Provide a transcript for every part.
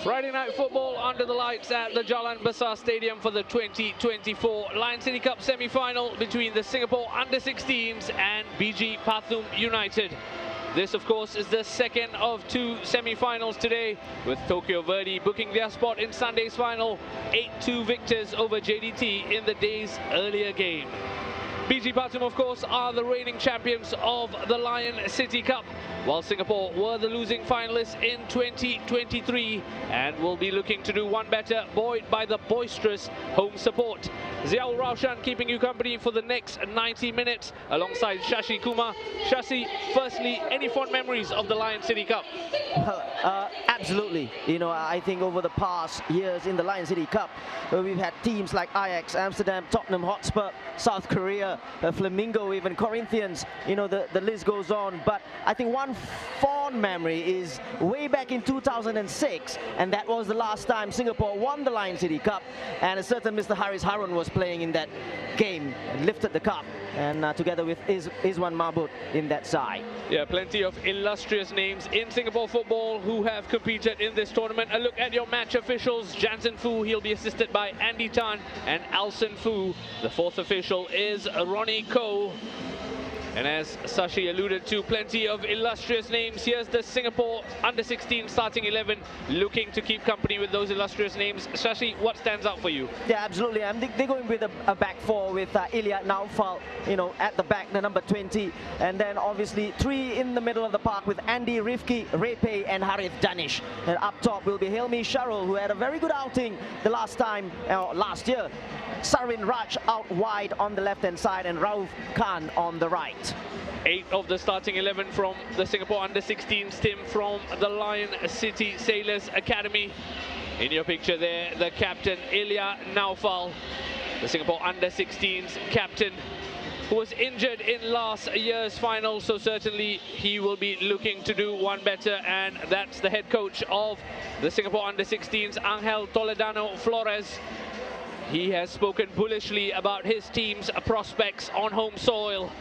Friday night football under the lights at the Jalan Besar Stadium for the 2024 Lion City Cup semi-final between the Singapore Under-16s and BG Pathum United. This, of course, is the second of two semi-finals today, with Tokyo Verdy booking their spot in Sunday's final, 8-2 victors over JDT in the day's earlier game. BG Pathum, of course, are the reigning champions of the Lion City Cup, while Singapore were the losing finalists in 2023 and will be looking to do one better, buoyed by the boisterous home support. Ziaul Raushan keeping you company for the next 90 minutes alongside Shashi Kumar. Shashi, firstly, any fond memories of the Lion City Cup? Absolutely. You know, I think over the past years in the Lion City Cup, we've had teams like Ajax, Amsterdam, Tottenham Hotspur, South Korea, Flamingo, even Corinthians, you know, the list goes on. But I think one fond memory is way back in 2006, and that was the last time Singapore won the Lion City Cup, and a certain Mr. Haris Harun was playing in that game and lifted the cup, and together with Izwan Mabut in that side. Yeah, plenty of illustrious names in Singapore football who have competed in this tournament. A look at your match officials. Jansen Fu, he'll be assisted by Andy Tan and Alson Fu. The fourth official is Ronnie Koh. And as Sashi alluded to, plenty of illustrious names. Here's the Singapore Under-16 starting 11, looking to keep company with those illustrious names. Sashi, what stands out for you? Yeah, absolutely. They're going with a back four with Ilya Naufal, you know, at the back, the number 20. And then obviously three in the middle of the park with Andy Rifki, Repe, and Harith Danish. And up top will be Hilmi Sharul, who had a very good outing the last year. Sarvin Raj out wide on the left-hand side, and Rauf Khan on the right. 8 of the starting 11 from the Singapore Under-16s team from the Lion City Sailors Academy. In your picture there, the captain Ilya Naufal, the Singapore Under-16s captain, who was injured in last year's final, so certainly he will be looking to do one better, and that's the head coach of the Singapore Under-16s, Angel Toledano Flores. He has spoken bullishly about his team's prospects on home soil.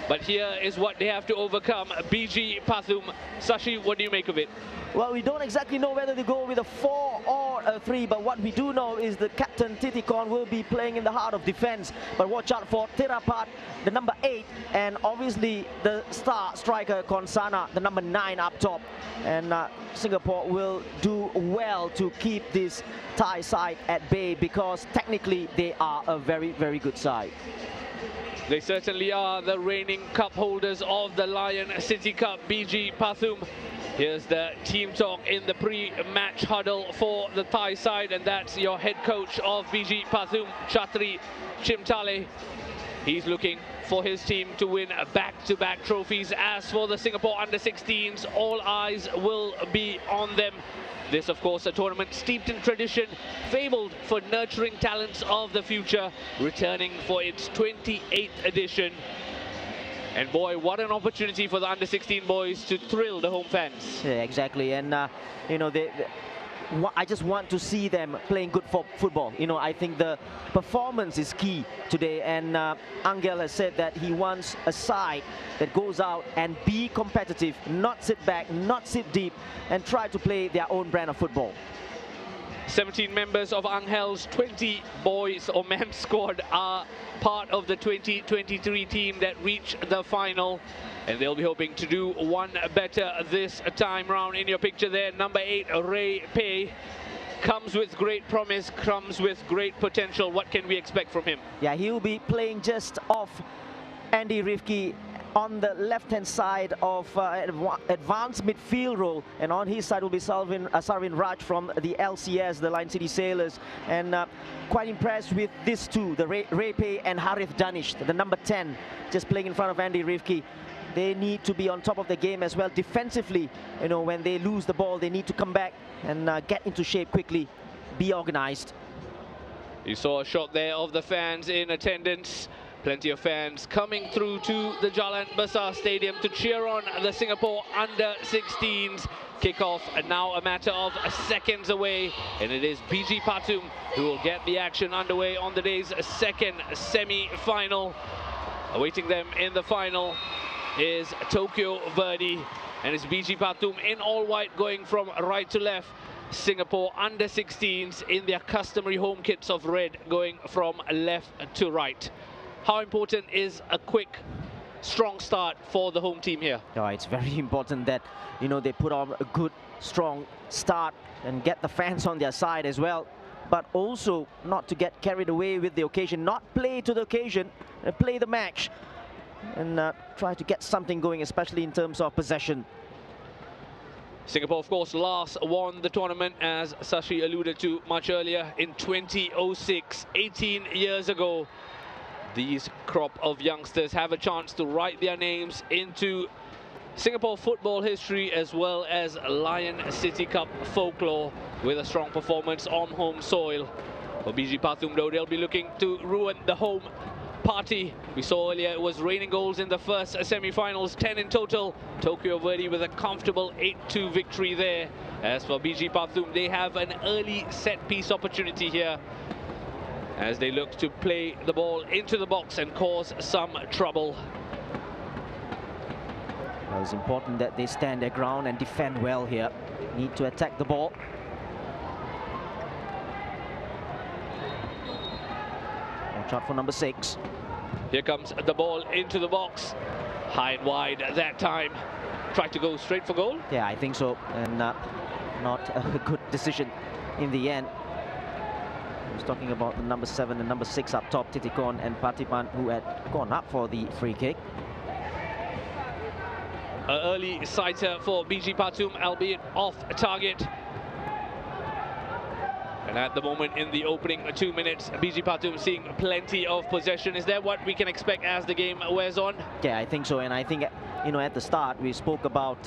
But here is what they have to overcome. BG Pathum. Sashi, what do you make of it? Well, we don't exactly know whether they go with a 4 or a 3, but what we do know is the captain Titikon will be playing in the heart of defense. But watch out for Terapat, the number 8, and obviously the star striker Konsana, the number 9 up top. And Singapore will do well to keep this Thai side at bay, because technically they are a very, very good side. They certainly are the reigning cup holders of the Lion City Cup, BG Pathum. Here's the team talk in the pre-match huddle for the Thai side, and that's your head coach of BG Pathum, Chatri Chimtale. He's looking for his team to win back-to-back trophies. As for the Singapore Under-16s, all eyes will be on them. This, of course, a tournament steeped in tradition, fabled for nurturing talents of the future, returning for its 28th edition. And boy, what an opportunity for the Under-16 boys to thrill the home fans. Yeah, exactly. And, you know, I just want to see them playing good football. You know, I think the performance is key today, and Angel has said that he wants a side that goes out and be competitive, not sit back, not sit deep, and try to play their own brand of football. 17 members of Angel's 20 boys or men squad are part of the 2023 team that reached the final, and they'll be hoping to do one better this time round. In your picture there, number 8, Ray Pei, comes with great promise, comes with great potential. What can we expect from him? Yeah, he'll be playing just off Andy Rifki on the left-hand side of advanced midfield role, and on his side will be Sarvin Raj from the LCS, the Lion City Sailors. And quite impressed with these two, the Repe and Harith Danish, the number 10, just playing in front of Andy Rifki. They need to be on top of the game as well defensively. You know, when they lose the ball, they need to come back and get into shape quickly, be organized. You saw a shot there of the fans in attendance. Plenty of fans coming through to the Jalan Besar Stadium to cheer on the Singapore Under-16s. Kickoff now a matter of seconds away, and it is BG Pathum who will get the action underway on the day's second semi-final. Awaiting them in the final is Tokyo Verdy, and it's BG Pathum in all white going from right to left. Singapore under-16s in their customary home kits of red, going from left to right. How important is a quick, strong start for the home team here? Oh, it's very important that, you know, they put on a good, strong start and get the fans on their side as well. But also not to get carried away with the occasion, not play to the occasion, play the match and try to get something going, especially in terms of possession. Singapore, of course, last won the tournament, as Sashi alluded to much earlier, in 2006, 18 years ago. These crop of youngsters have a chance to write their names into Singapore football history as well as Lion City Cup folklore with a strong performance on home soil. For BG Pathum, though, they'll be looking to ruin the home party. We saw earlier it was raining goals in the first semi-finals, 10 in total. Tokyo Verde with a comfortable 8-2 victory there. As for BG Pathum, they have an early set-piece opportunity here as they look to play the ball into the box and cause some trouble. Well, it's important that they stand their ground and defend well here. Need to attack the ball. Watch out for number 6. Here comes the ball into the box. High and wide that time. Tried to go straight for goal. Yeah, I think so. And not a good decision in the end. I was talking about the number 7 and number 6 up top, Titikon and Patipan, who had gone up for the free kick. An early sighter for BG Pathum, albeit off target. And at the moment, in the opening 2 minutes, BG Pathum seeing plenty of possession. Is that what we can expect as the game wears on? Yeah, I think so. And I think, you know, at the start, we spoke about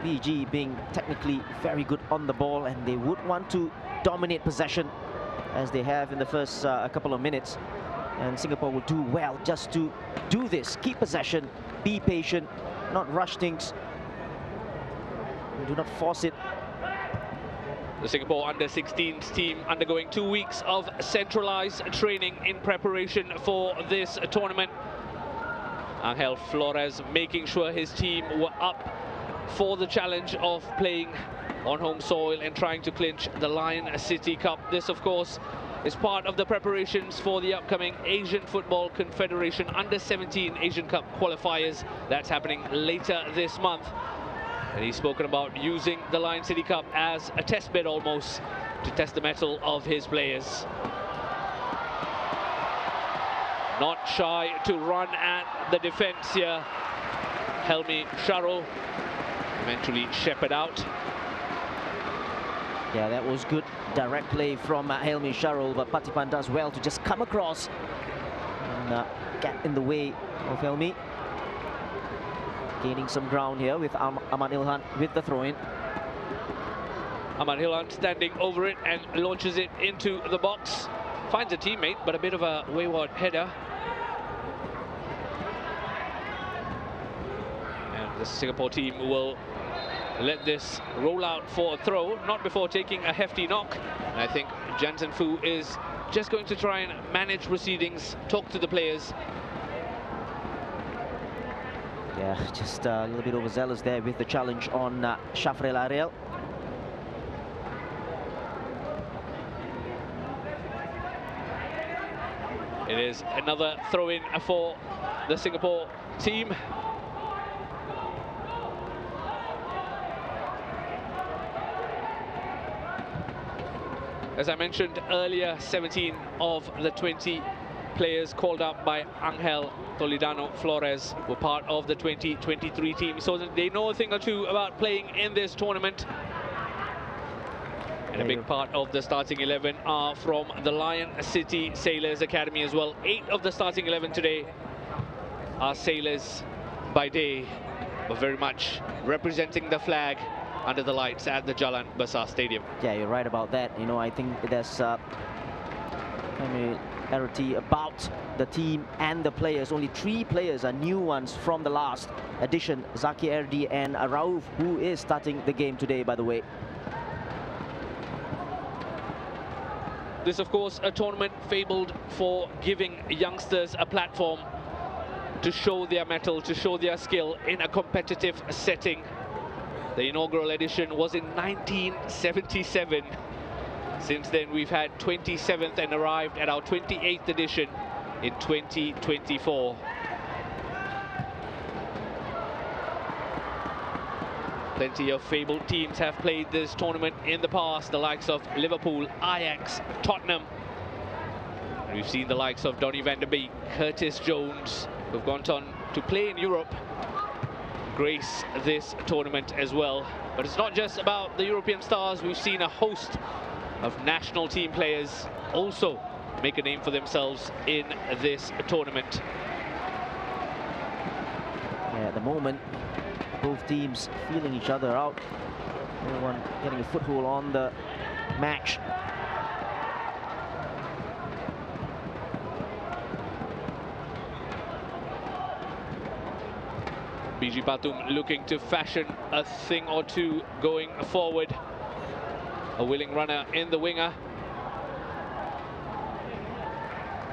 BG being technically very good on the ball, and they would want to dominate possession as they have in the first couple of minutes. And Singapore will do well just to do this. Keep possession, be patient, not rush things. Do not force it. The Singapore under-16s team undergoing 2 weeks of centralized training in preparation for this tournament. Angel Flores making sure his team were up for the challenge of playing on home soil and trying to clinch the Lion City Cup. This, of course, is part of the preparations for the upcoming Asian Football Confederation Under-17 Asian Cup qualifiers. That's happening later this month. And he's spoken about using the Lion City Cup as a test bed almost to test the mettle of his players. Not shy to run at the defense here. Helmi Sharul eventually shepherded out. Yeah, that was good direct play from Helmi Sharul, but Patipan does well to just come across and get in the way of Helmi. Gaining some ground here with Ahmad Ilhan with the throw-in. Ahmad Ilhan standing over it and launches it into the box. Finds a teammate, but a bit of a wayward header. And the Singapore team will let this roll out for a throw, not before taking a hefty knock. And I think Jansen Fu is just going to try and manage proceedings, talk to the players. Yeah, just a little bit overzealous there with the challenge on Shafrel Ariel. It is another throw-in for the Singapore team. As I mentioned earlier, 17 of the 20 players called up by Angel Toledano Flores were part of the 2023 team, so they know a thing or two about playing in this tournament. And a big part of the starting 11 are from the Lion City Sailors Academy as well. 8 of the starting 11 today are sailors by day, but very much representing the flag under the lights at the Jalan Besar Stadium. Yeah, you're right about that. You know, I think there's familiarity about the team and the players. Only 3 players are new ones from the last edition. Zaki Erdi and Rauf, who is starting the game today, by the way. This, of course, a tournament fabled for giving youngsters a platform to show their mettle, to show their skill in a competitive setting. The inaugural edition was in 1977. Since then, we've had 27th and arrived at our 28th edition in 2024. Plenty of fabled teams have played this tournament in the past, the likes of Liverpool, Ajax, Tottenham. And we've seen the likes of Donny van der Beek, Curtis Jones, who've gone on to play in Europe, grace this tournament as well. But it's not just about the European stars. We've seen a host of national team players also make a name for themselves in this tournament. Yeah, at the moment, both teams feeling each other out. No one getting a foothold on the match. BG Pathum looking to fashion a thing or two going forward. A willing runner in the winger.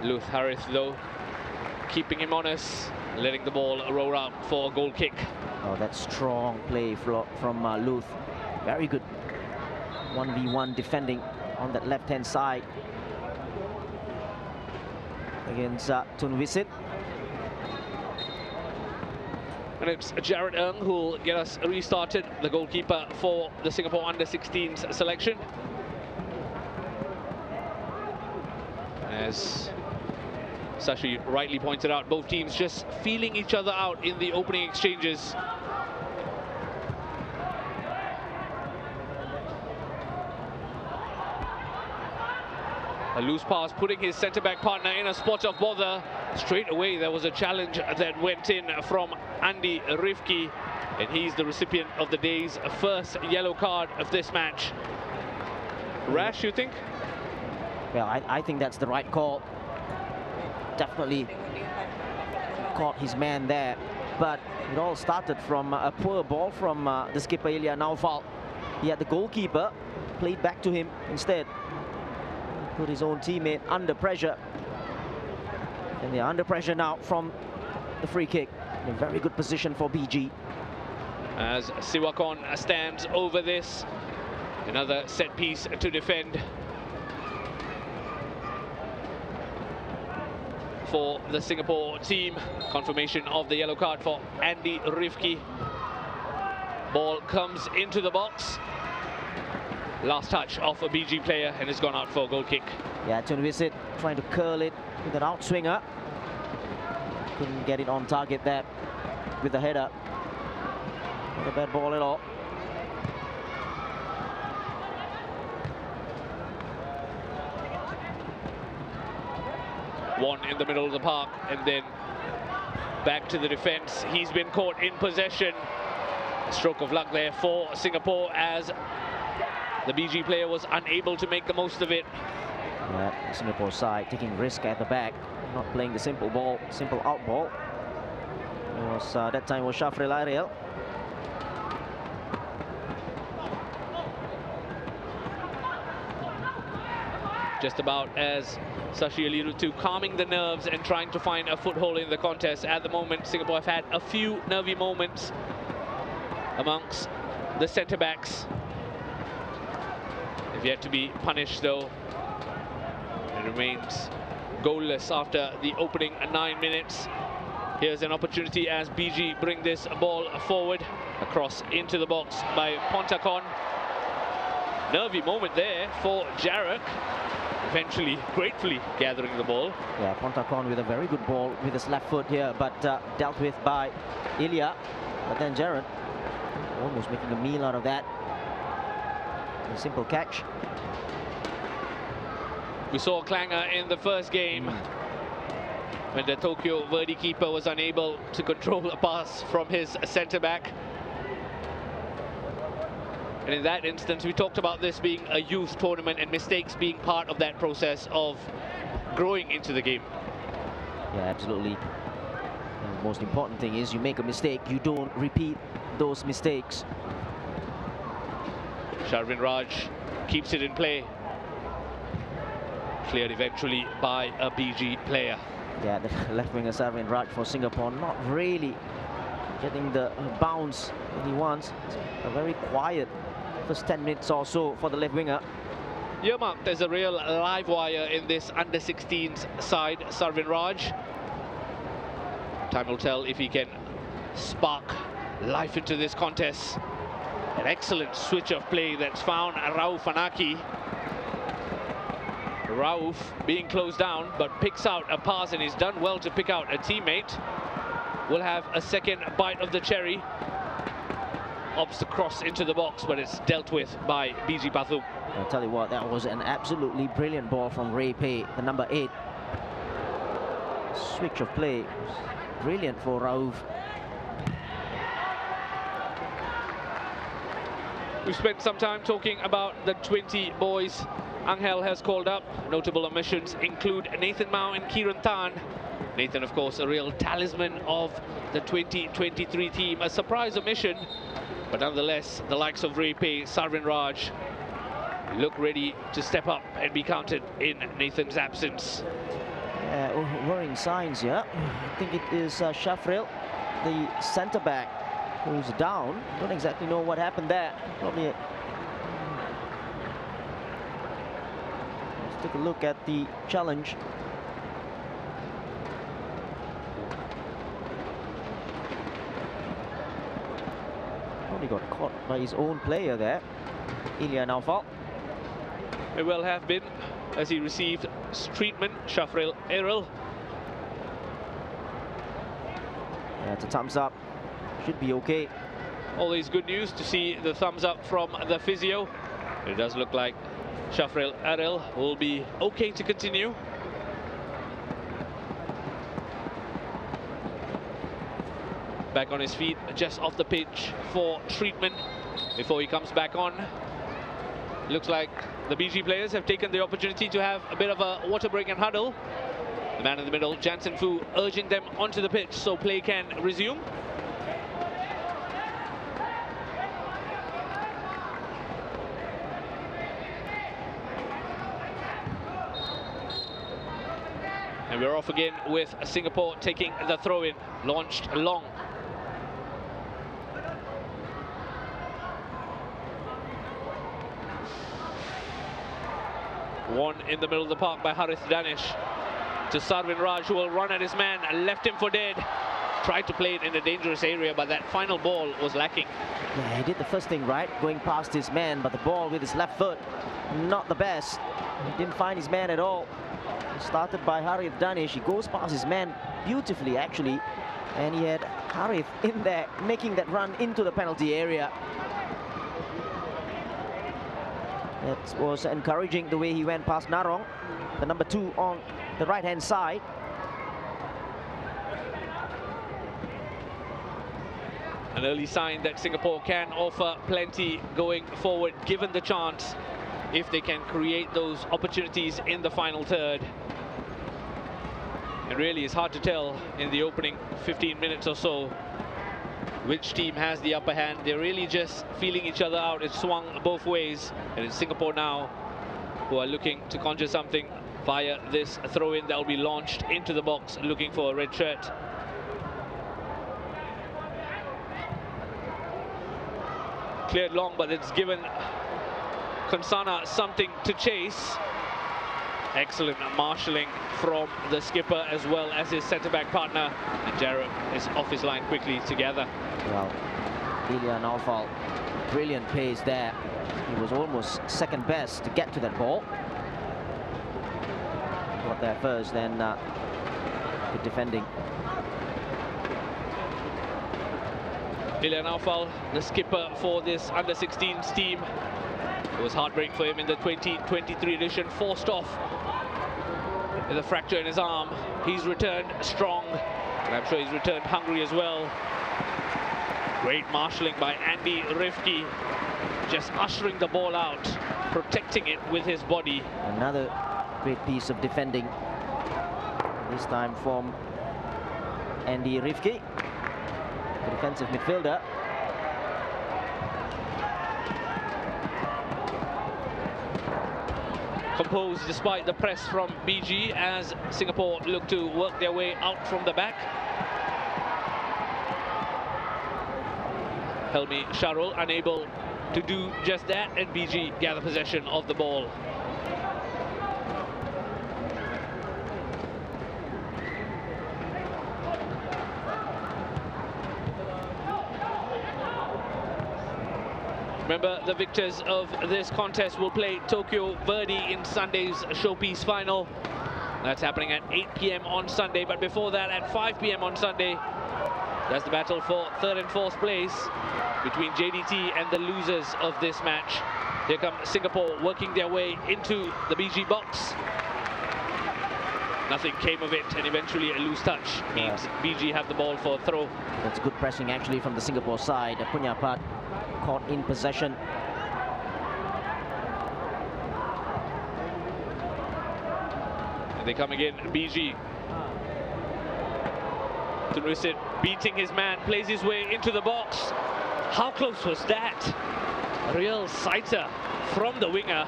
Luth Harith, though, keeping him honest, letting the ball roll out for a goal kick. Oh, that strong play from Luth. Very good 1v1 defending on that left-hand side against Tunvisit. And it's Jared Ng who'll get us restarted, the goalkeeper for the Singapore under-16s selection. As Sashi rightly pointed out, both teams just feeling each other out in the opening exchanges. A loose pass, putting his centre-back partner in a spot of bother. Straight away, there was a challenge that went in from Andy Rifki, and he's the recipient of the day's first yellow card of this match. Rash, you think? Well, I think that's the right call. Definitely caught his man there, but it all started from a poor ball from the skipper Ilya Naufal. He had the goalkeeper, played back to him instead. Put his own teammate under pressure. And they're under pressure now from the free kick. In a very good position for BG. As Siwakon stands over this. Another set piece to defend for the Singapore team. Confirmation of the yellow card for Andy Rifki. Ball comes into the box. Last touch of a BG player, and it's gone out for a goal kick. Yeah, Tunvisit trying to curl it with an outswinger. Couldn't get it on target there with the header. Not a bad ball at all. One in the middle of the park, and then back to the defense. He's been caught in possession. A stroke of luck there for Singapore, as the BG player was unable to make the most of it. Yeah, the Singapore side taking risk at the back, not playing the simple ball, simple out ball. It was that time was Shafril Ariel. Just about, as Sashi alluded to, calming the nerves and trying to find a foothold in the contest. At the moment, Singapore have had a few nervy moments amongst the centre-backs. They've yet to be punished, though. It remains goalless after the opening 9 minutes. Here's an opportunity as BG bring this ball forward, across into the box by Pontakon. Nervy moment there for Jarek. Eventually, gratefully gathering the ball. Yeah, Pontakon with a very good ball with his left foot here, but dealt with by Ilya. But then Jared almost making a meal out of that. A simple catch. We saw a clanger in the first game when the Tokyo Verdy keeper was unable to control a pass from his centre-back. And in that instance, we talked about this being a youth tournament and mistakes being part of that process of growing into the game. Yeah, absolutely. And the most important thing is you make a mistake, you don't repeat those mistakes. Sharvin Raj keeps it in play. Cleared eventually by a BG player. Yeah, the left winger Sharvin Raj for Singapore not really getting the bounce that he wants. It's a very quiet first 10 minutes or so for the left winger. Earmarked as a real live wire in this under-16s side, Sarvin Raj. Time will tell if he can spark life into this contest. An excellent switch of play that's found Rauf Anaki. Rauf being closed down, but picks out a pass, and he's done well to pick out a teammate. Will have a second bite of the cherry. Opts to cross into the box, but it's dealt with by BG Pathum. I'll tell you what, that was an absolutely brilliant ball from Ray Pei, the number 8. Switch of play was brilliant for Rauf. We've spent some time talking about the 20 boys Angel has called up. Notable omissions include Nathan Mao and Kieran Tan. Nathan, of course, a real talisman of the 2023 team. A surprise omission, but nonetheless, the likes of Ray Pei, Sarvin Raj look ready to step up and be counted in Nathan's absence. Worrying signs here. I think it is Shafril, the centre-back, who's down. Don't exactly know what happened there. Probably let's take a look at the challenge. Probably got caught by his own player there, Ilya Naufal. May well have been, as he received treatment, Shafril Errol. Yeah, it's a thumbs up. Should be okay. Always good news to see the thumbs up from the physio. It does look like Shafril Errol will be okay to continue. Back on his feet, just off the pitch for treatment before he comes back on. Looks like the BG players have taken the opportunity to have a bit of a water break and huddle. The man in the middle, Jansen Fu, urging them onto the pitch so play can resume. And we're off again with Singapore taking the throw-in, launched long. One in the middle of the park by Harith Danish to Sarvin Raj, who will run at his man and left him for dead. Tried to play it in a dangerous area, but that final ball was lacking. Yeah, he did the first thing right, going past his man, but the ball with his left foot, not the best. He didn't find his man at all. Started by Harith Danish. He goes past his man beautifully, actually, and he had Harith in there making that run into the penalty area. It was encouraging the way he went past Narong, the number 2 on the right-hand side. An early sign that Singapore can offer plenty going forward, given the chance, if they can create those opportunities in the final third. It really is hard to tell in the opening 15 minutes or so which team has the upper hand. They're really just feeling each other out. It's swung both ways, and it's Singapore now who are looking to conjure something via this throw-in that will be launched into the box, looking for a red shirt. Cleared long, but it's given Konsana something to chase. Excellent marshalling from the skipper as well as his centre-back partner. And Jarrett is off his line quickly together. Well, Ilya Naufal, brilliant pace there. He was almost second best to get to that ball. Got there first, then good defending. Ilya Naufal, the skipper for this under-16s team. It was heartbreak for him in the 2023 edition, forced off with a fracture in his arm. He's returned strong, and I'm sure he's returned hungry as well. Great marshalling by Andy Rifki, just ushering the ball out, protecting it with his body. Another great piece of defending, this time from Andy Rifki, the defensive midfielder. Composed despite the press from BG as Singapore look to work their way out from the back. Helmi Sharul unable to do just that, and BG gather possession of the ball. Remember, the victors of this contest will play Tokyo Verdy in Sunday's showpiece final. That's happening at 8 p.m. on Sunday, but before that, at 5 p.m. on Sunday, that's the battle for third and fourth place between JDT and the losers of this match. Here come Singapore working their way into the BG box. Nothing came of it, and eventually a loose touch means BG have the ball for a throw. That's good pressing actually from the Singapore side. Punyapat caught in possession. And they come again, BG. Tunrusit beating his man, plays his way into the box. How close was that? A real sighter from the winger.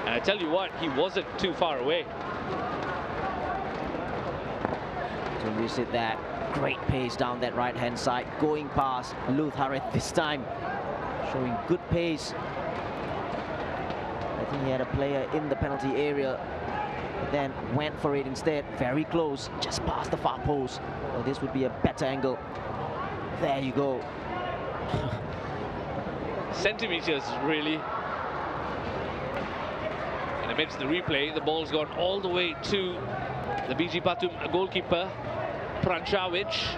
And I tell you what, he wasn't too far away. Tunrusit that great pace down that right-hand side, going past Luth Harith this time. Showing good pace. I think he had a player in the penalty area, then went for it instead. Very close, just past the far post. Well, this would be a better angle. There you go. Centimeters, really. And amidst the replay, the ball's gone all the way to the BG Pathum goalkeeper, Pranchawich.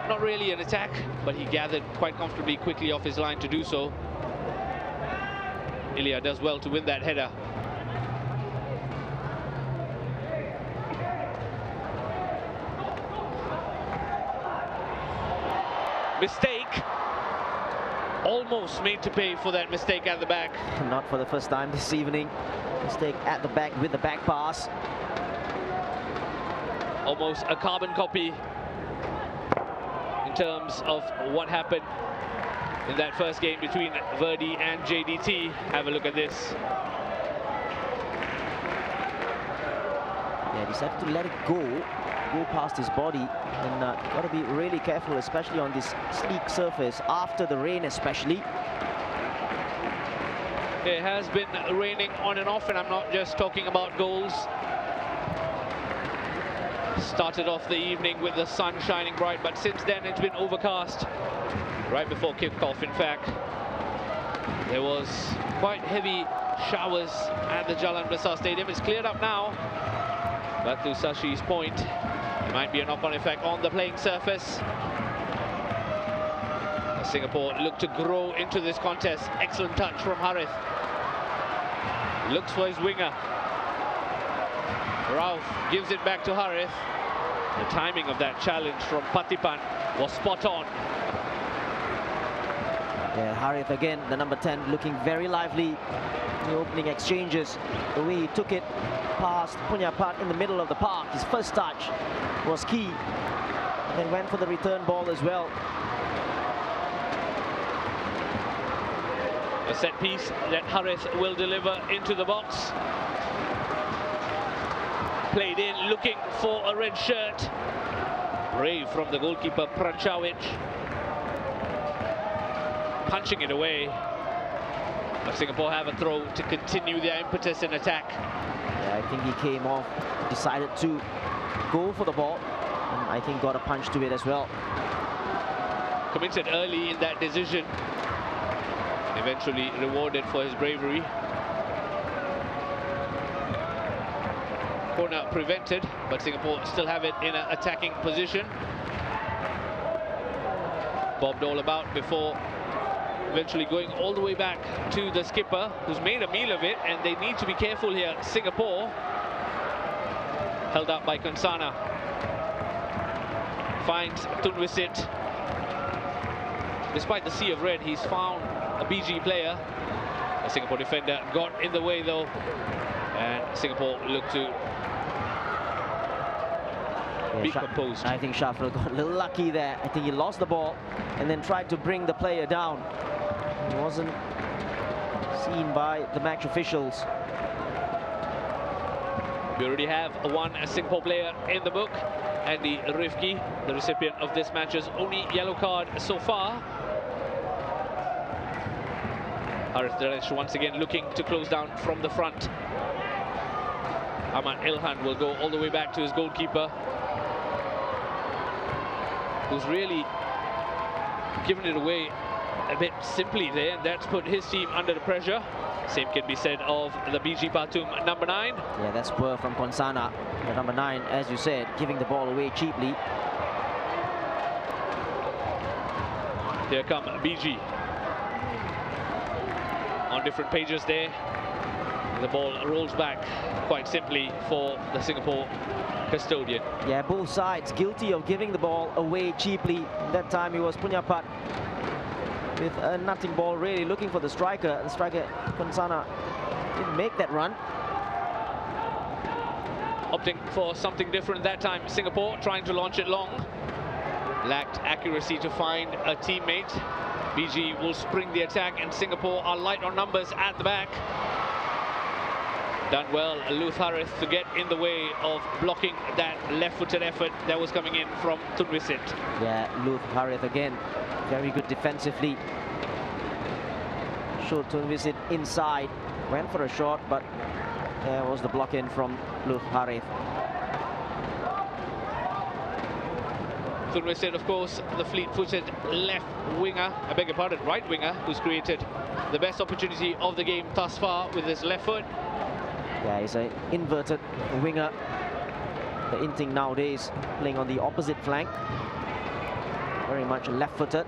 Not really an attack, but he gathered quite comfortably quickly off his line to do so. Ilya does well to win that header. Mistake. Almost made to pay for that mistake at the back. Not for the first time this evening. Mistake at the back with the back pass. Almost a carbon copy in terms of what happened in that first game between Verdy and JDT. Have a look at this. Yeah, decided to let it go past his body, and got to be really careful, especially on this sleek surface after the rain especially. It has been raining on and off, and I'm not just talking about goals. Started off the evening with the sun shining bright, but since then it's been overcast. Right before kickoff, in fact, there was quite heavy showers at the Jalan Besar Stadium. It's cleared up now, but to Sashi's point, there might be a knock-on effect on the playing surface. Singapore look to grow into this contest. Excellent touch from Harith. Looks for his winger. Rauf gives it back to Harith. The timing of that challenge from Patipan was spot on. Yeah, Harith again, the number 10, looking very lively in the opening exchanges. The way he took it past Punyapat in the middle of the park, his first touch was key. And then went for the return ball as well. A set piece that Harith will deliver into the box. Played in, looking for a red shirt. Brave from the goalkeeper, Pranchawich. Punching it away. But Singapore have a throw to continue their impetus in attack. Yeah, I think he came off, decided to go for the ball, and I think got a punch to it as well. Committed early in that decision. Eventually rewarded for his bravery. Corner prevented, but Singapore still have it in an attacking position. Bobbed all about before eventually going all the way back to the skipper, who's made a meal of it, and they need to be careful here. Singapore, held up by Kansana, finds Tunrusit. Despite the sea of red, he's found a BG player. The Singapore defender got in the way though, and Singapore looked to be composed. I think Shafral got a little lucky there. I think he lost the ball and then tried to bring the player down. He wasn't seen by the match officials. We already have one Singapore player in the book, Andy Rifki, the recipient of this match's only yellow card so far. Harith Danesh once again looking to close down from the front. Ahmad Ilhan will go all the way back to his goalkeeper, who's really given it away a bit simply there, and that's put his team under the pressure. Same can be said of the BG Pathum number 9. Yeah, that's poor from Konsana. The number 9, as you said, giving the ball away cheaply. Here come BG. On different pages there. The ball rolls back quite simply for the Singapore custodian. Yeah, both sides guilty of giving the ball away cheaply. That time it was Punyapat with a nutting ball, really looking for the striker. The striker, Konsana, didn't make that run. Opting for something different that time. Singapore trying to launch it long. Lacked accuracy to find a teammate. BG will spring the attack, and Singapore are light on numbers at the back. Done well, Luth Harith, to get in the way of blocking that left-footed effort that was coming in from Tunvisit. Yeah, Luth Harith again, very good defensively. Showed Tunvisit inside, went for a shot, but there was the block in from Luth Harith. Tunvisit, of course, the fleet-footed left winger, I beg your pardon, right winger, who's created the best opportunity of the game thus far with his left foot. Yeah, he's an inverted winger. The Inting nowadays playing on the opposite flank. Very much left-footed.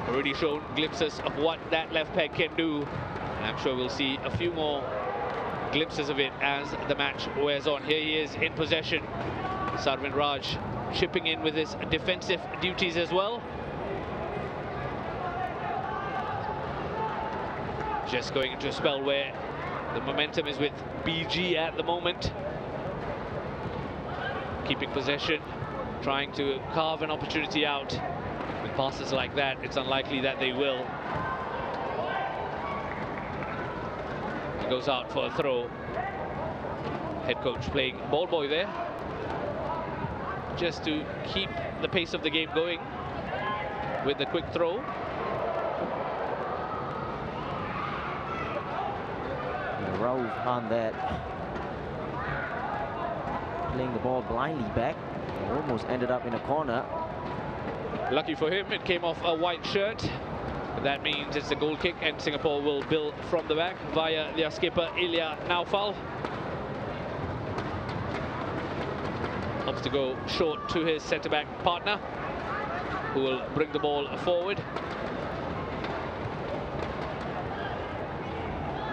Already shown glimpses of what that left peg can do. And I'm sure we'll see a few more glimpses of it as the match wears on. Here he is in possession. Sarvin Raj chipping in with his defensive duties as well. Just going into a spell where the momentum is with BG at the moment. Keeping possession, trying to carve an opportunity out. With passes like that, it's unlikely that they will. It goes out for a throw. Head coach playing ball boy there, just to keep the pace of the game going with the quick throw. Rauf on that, playing the ball blindly back, almost ended up in a corner. Lucky for him, it came off a white shirt. That means it's a goal kick, and Singapore will build from the back via their skipper Ilya Naufal. Opts to go short to his centre-back partner, who will bring the ball forward.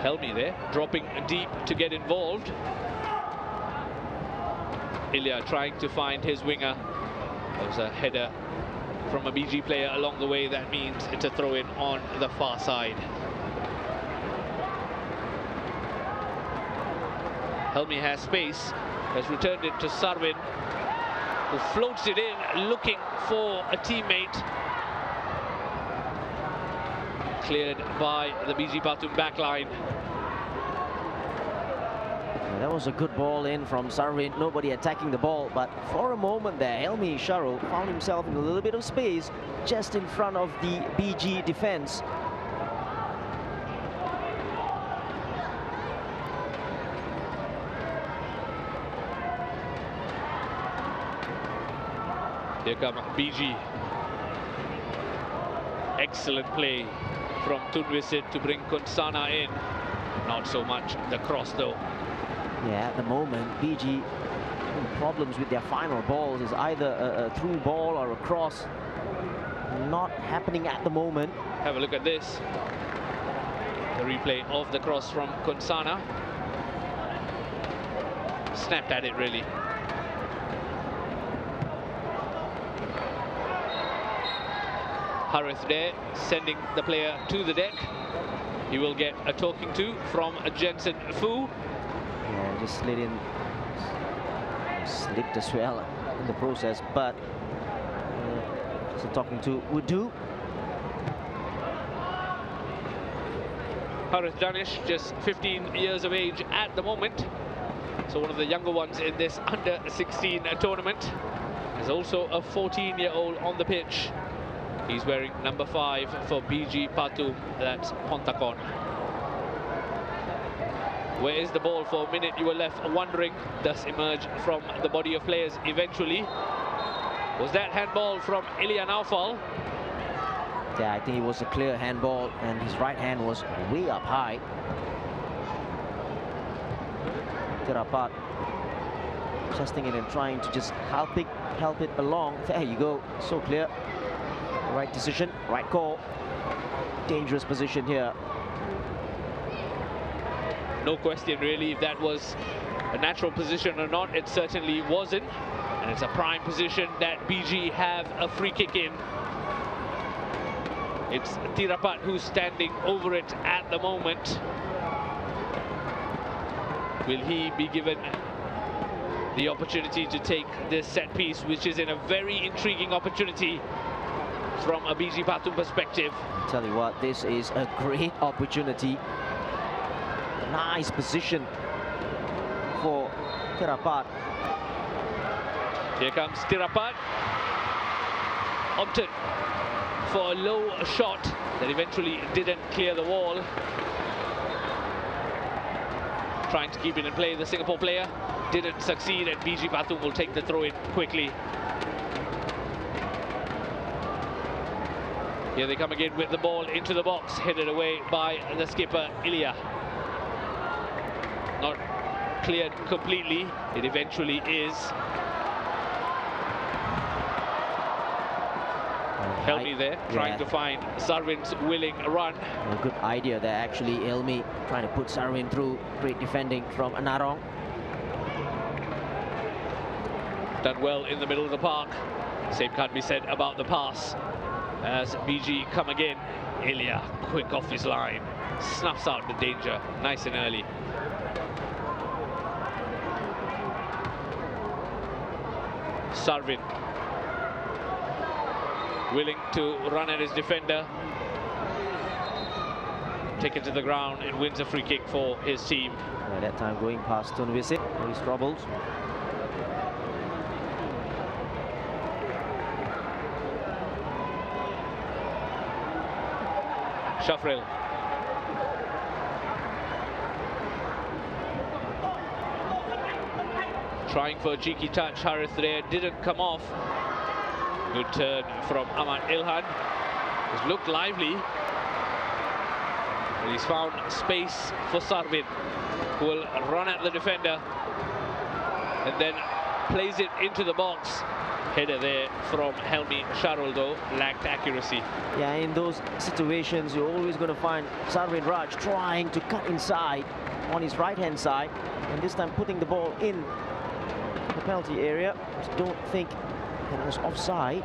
Helmi there, dropping deep to get involved. Ilya trying to find his winger. There was a header from a BG player along the way. That means it's a throw-in on the far side. Helmi has space, has returned it to Sarvin, who floats it in, looking for a teammate. Cleared by the BG Pathum backline. Yeah, that was a good ball in from Sarvin. Nobody attacking the ball, but for a moment there, Helmi Sharul found himself in a little bit of space just in front of the BG defense. Here come BG. Excellent play from Tunvisit to bring Konsana in. Not so much the cross though. Yeah, at the moment, BG problems with their final balls is either a through ball or a cross. Not happening at the moment. Have a look at this. The replay of the cross from Konsana. Snapped at it really. Harith there, sending the player to the deck. He will get a talking to from Jensen Fu. Yeah, just slid in, slipped as well in the process, but so talking to would do. Harith Danesh, just 15 years of age at the moment, so one of the younger ones in this under-16 tournament. There's also a 14-year-old on the pitch. He's wearing number 5 for BG Pathum, that's Pontakon. Where is the ball? For a minute you were left wondering, does emerge from the body of players eventually. Was that handball from Ilya Naufal? Yeah, I think it was a clear handball and his right hand was way up high. Tirapat testing it and trying to just help it along. There you go, so clear. Right decision, right call. Dangerous position here. No question really if that was a natural position or not. It certainly wasn't. And it's a prime position that BG have a free kick in. It's Tirapat who's standing over it at the moment. Will he be given the opportunity to take this set piece, which is in a very intriguing opportunity from a BG Pathum perspective? Tell you what, this is a great opportunity. Nice position for Tirapat. Here comes Tirapat. Opted for a low shot that eventually didn't clear the wall. Trying to keep it in play, the Singapore player didn't succeed, and BG Pathum will take the throw in quickly. Here they come again with the ball into the box, headed away by the skipper Ilya. Not cleared completely, it eventually is. Help me there, trying to find Sarwin's willing run. A good idea there actually, Elmi trying to put Sarwin through. Great defending from Anarong. Done well in the middle of the park. Same can't be said about the pass. As BG come again, Ilya quick off his line, snuffs out the danger nice and early. Sarwin willing to run at his defender, take it to the ground and wins a free kick for his team. At that time going past Tunvisit, he's troubled. Shafril. Trying for a cheeky touch, Harith there, didn't come off. Good turn from Ahmad Ilhan. It looked lively. And he's found space for Sarwin, who will run at the defender and then plays it into the box. Header there from Helmi Sharuldo, lacked accuracy. Yeah, in those situations, you're always going to find Sarwin Raj trying to cut inside on his right-hand side, and this time putting the ball in the penalty area. Just don't think it was offside.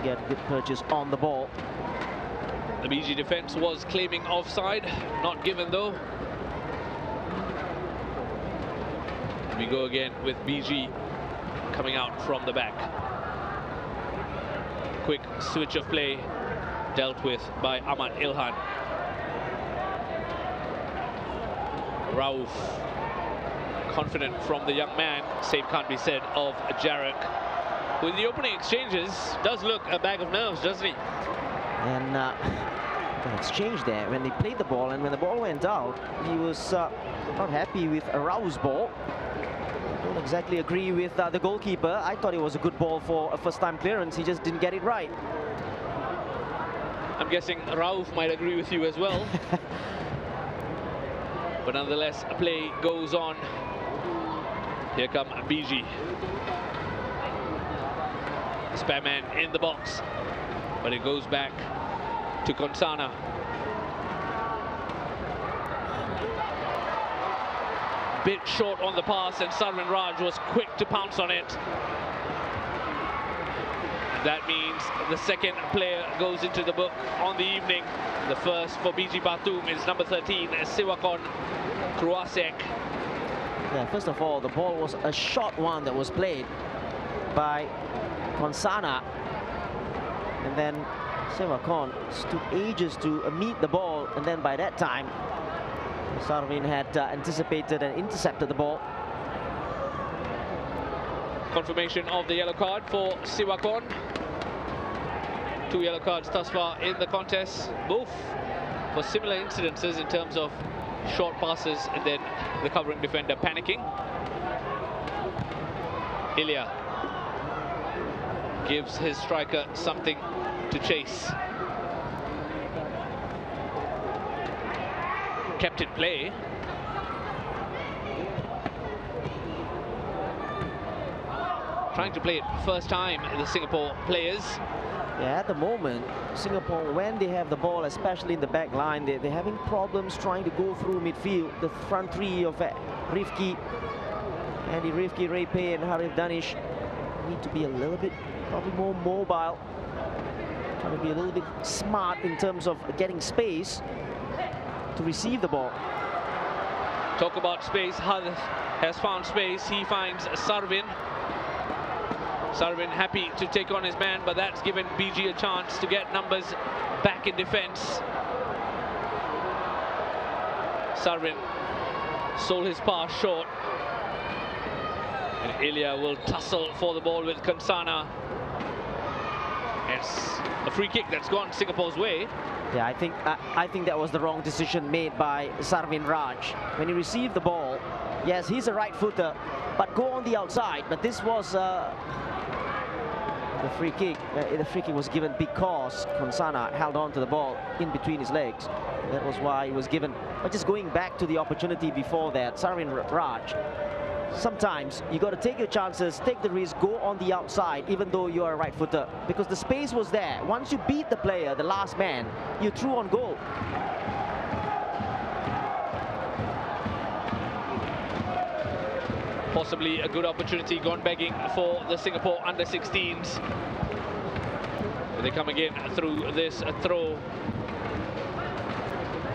Get a good purchase on the ball. The BG defense was claiming offside, not given though. We go again with BG coming out from the back. Quick switch of play dealt with by Ahmad Ilhan. Rauf, confident from the young man, same can't be said of Jarek, who in the opening exchanges does look a bag of nerves, doesn't he? And the exchange there, when they played the ball and when the ball went out, he was not happy with Rauf's ball. Don't exactly agree with the goalkeeper. I thought it was a good ball for a first-time clearance. He just didn't get it right. I'm guessing Rauf might agree with you as well. But nonetheless, play goes on. Here come BG. Spareman in the box, but it goes back to Konsana. Bit short on the pass, and Sarwin Raj was quick to pounce on it. That means the second player goes into the book on the evening. The first for BG Pathum is number 13, Siwakon Kruasek. Yeah, first of all, the ball was a short one that was played by Konsana. And then Siwakon took ages to meet the ball, and then by that time, Sarwin had anticipated and intercepted the ball. Confirmation of the yellow card for Siwakon. 2 yellow cards thus far in the contest, both for similar incidences in terms of short passes and then the covering defender panicking. Ilya gives his striker something to chase. Kept in play. Trying to play it first time, the Singapore players. Yeah, at the moment, Singapore, when they have the ball, especially in the back line, they're having problems trying to go through midfield. The front three of Rifki, Andy Rifki, Ray Pay and Harith Danish need to be a little bit probably more mobile. Trying to be a little bit smart in terms of getting space to receive the ball. Talk about space. Harith has found space. He finds Sarvin. Sarvin happy to take on his man, but that's given BG a chance to get numbers back in defense. Sarvin sold his pass short. And Ilya will tussle for the ball with Kansana. It's a free kick that's gone Singapore's way. Yeah, I think that was the wrong decision made by Sarvin Raj. When he received the ball, yes, he's a right footer, but go on the outside. But this was the free kick. The free kick was given because Kansana held on to the ball in between his legs. That was why it was given. But just going back to the opportunity before that, Sarvin Raj, sometimes you got to take your chances, take the risk, go on the outside, even though you are a right footer, because the space was there. Once you beat the player, the last man, you threw on goal. Possibly a good opportunity gone begging for the Singapore under-16s. They come again through this throw.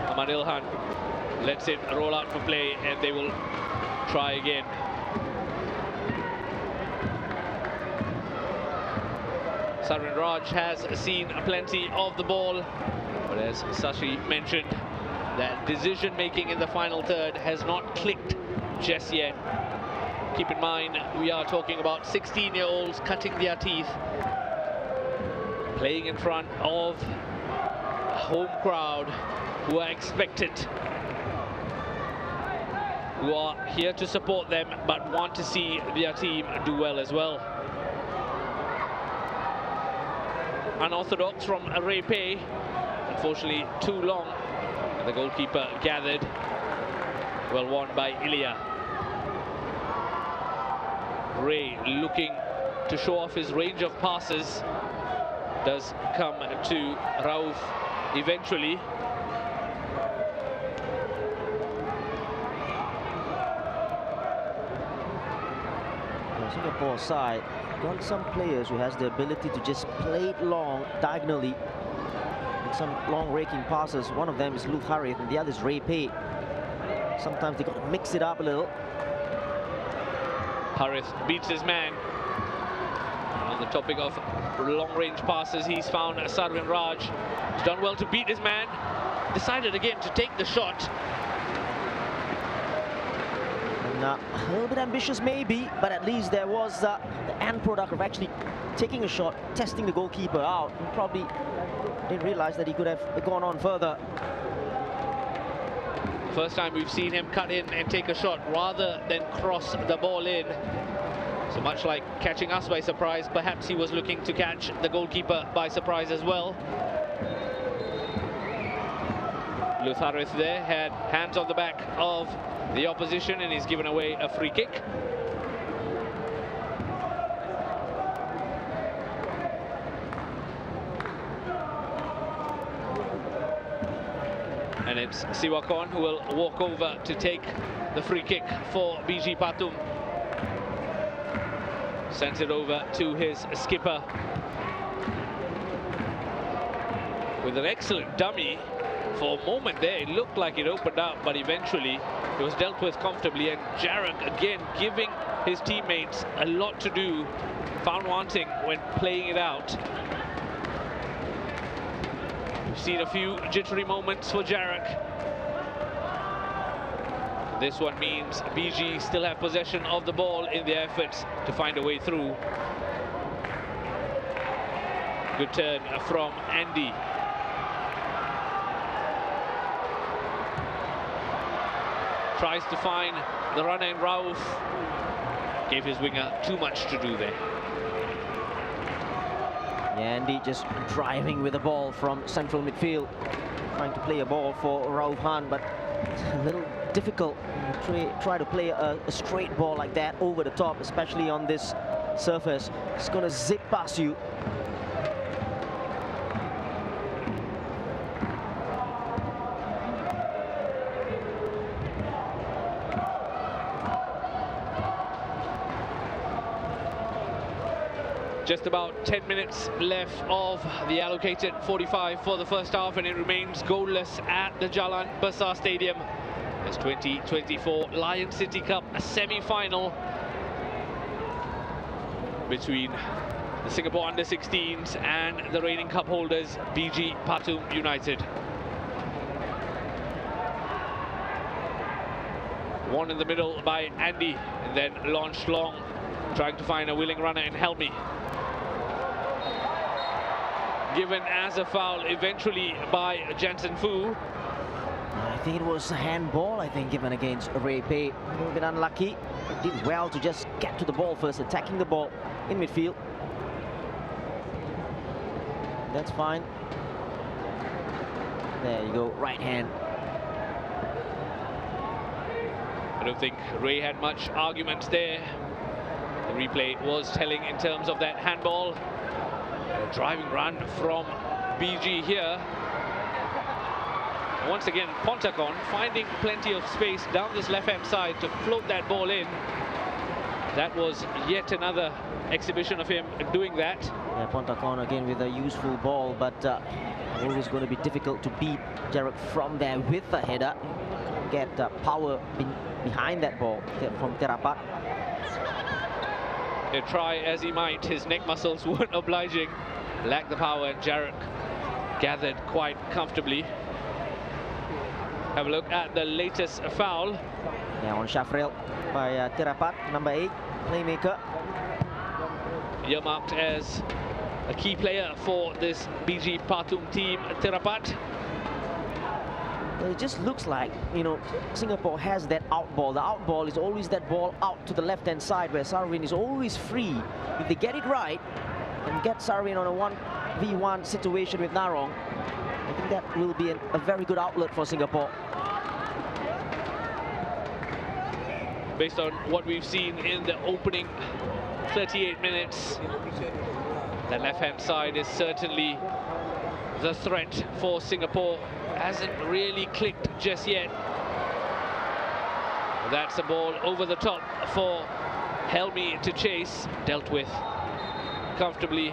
Ahmad Ilhan lets it roll out for play, and they will try again. Sarvin Raj has seen plenty of the ball, but as Sashi mentioned, that decision-making in the final third has not clicked just yet. Keep in mind, we are talking about 16-year-olds cutting their teeth, playing in front of a home crowd who are expected, who are here to support them, but want to see their team do well as well. Unorthodox from Ray Pay, unfortunately too long. The goalkeeper gathered, well won by Ilya. Ray looking to show off his range of passes, does come to Rauf eventually. Singapore side got some players who has the ability to just play it long diagonally with some long raking passes. One of them is Luke Harith and the other is Ray Pay. Sometimes they got to mix it up a little. Harith beats his man. On the topic of long-range passes, he's found Sarvin Raj. He's done well to beat his man. Decided again to take the shot. And, a little bit ambitious maybe, but at least there was the end product of actually taking a shot, testing the goalkeeper out. He probably didn't realize that he could have gone on further. First time we've seen him cut in and take a shot rather than cross the ball in. So much like catching us by surprise, perhaps he was looking to catch the goalkeeper by surprise as well. Lutharith there had hands on the back of the opposition, and he's given away a free kick. And it's Siwakon who will walk over to take the free kick for BG Pathum. Sends it over to his skipper with an excellent dummy. For a moment there, it looked like it opened up, but eventually it was dealt with comfortably. And Jarek again giving his teammates a lot to do, found wanting when playing it out. We've seen a few jittery moments for Jarek. This one means BG still have possession of the ball in their efforts to find a way through. Good turn from Andy. Tries to find the runner in Rauf. Gave his winger too much to do there. Yeah, Andy just driving with the ball from central midfield. Trying to play a ball for Rauf Han, but it's a little difficult. Try to play a straight ball like that over the top, especially on this surface. It's going to zip past you. Just about 10 minutes left of the allocated 45 for the first half, and it remains goalless at the Jalan Besar Stadium. As 2024 Lion City Cup semi-final between the Singapore under-16s and the reigning cup holders BG Pathum United. One in the middle by Andy, and then launched long, trying to find a willing runner in Helmi. Given as a foul eventually by Jansen Fu. I think it was a handball, given against Ray Pei. A little bit unlucky. Did well to just get to the ball first, attacking the ball in midfield. That's fine. There you go, right hand. I don't think Ray had much arguments there. The replay was telling in terms of that handball. A driving run from BG here. Once again, Pontakon finding plenty of space down this left-hand side to float that ball in. That was yet another exhibition of him doing that. Yeah, Pontakon again with a useful ball, but always going to be difficult to beat Jarek from there with the header. Get power behind that ball from Terapat. Try as he might, his neck muscles weren't obliging. Lacked the power, and Jarek gathered quite comfortably. Have a look at the latest foul. Yeah, on Shafrel by Terapat, number 8, playmaker. Earmarked as a key player for this BG Pathum team, Terapat. It just looks like, Singapore has that out ball. The out ball is always that ball out to the left-hand side where Sarwin is always free. If they get it right and get Sarwin on a 1v1 situation with Narong, I think that will be a very good outlet for Singapore. Based on what we've seen in the opening 38 minutes, the left-hand side is certainly the threat for Singapore. Hasn't really clicked just yet. That's a ball over the top for Helmi to chase, dealt with comfortably.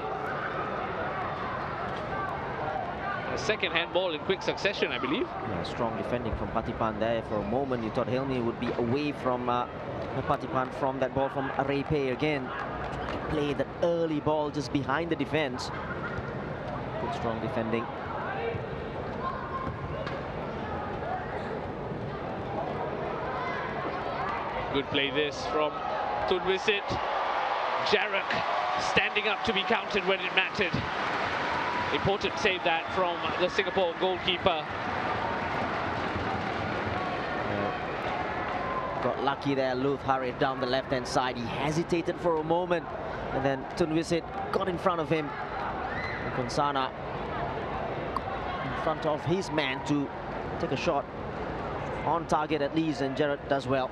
A second handball in quick succession, I believe. Yeah, strong defending from Patipan there. For a moment you thought Helmi would be away from Patipan from that ball from Arepe again. Trying to play that early ball just behind the defense. Good strong defending. Good play this from Tunvisit. Jarek standing up to be counted when it mattered. Important save that from the Singapore goalkeeper. Got lucky there, Luth hurried down the left-hand side. He hesitated for a moment, and then Tunvisit got in front of him. Konsana in front of his man to take a shot on target at least, and Jared does well.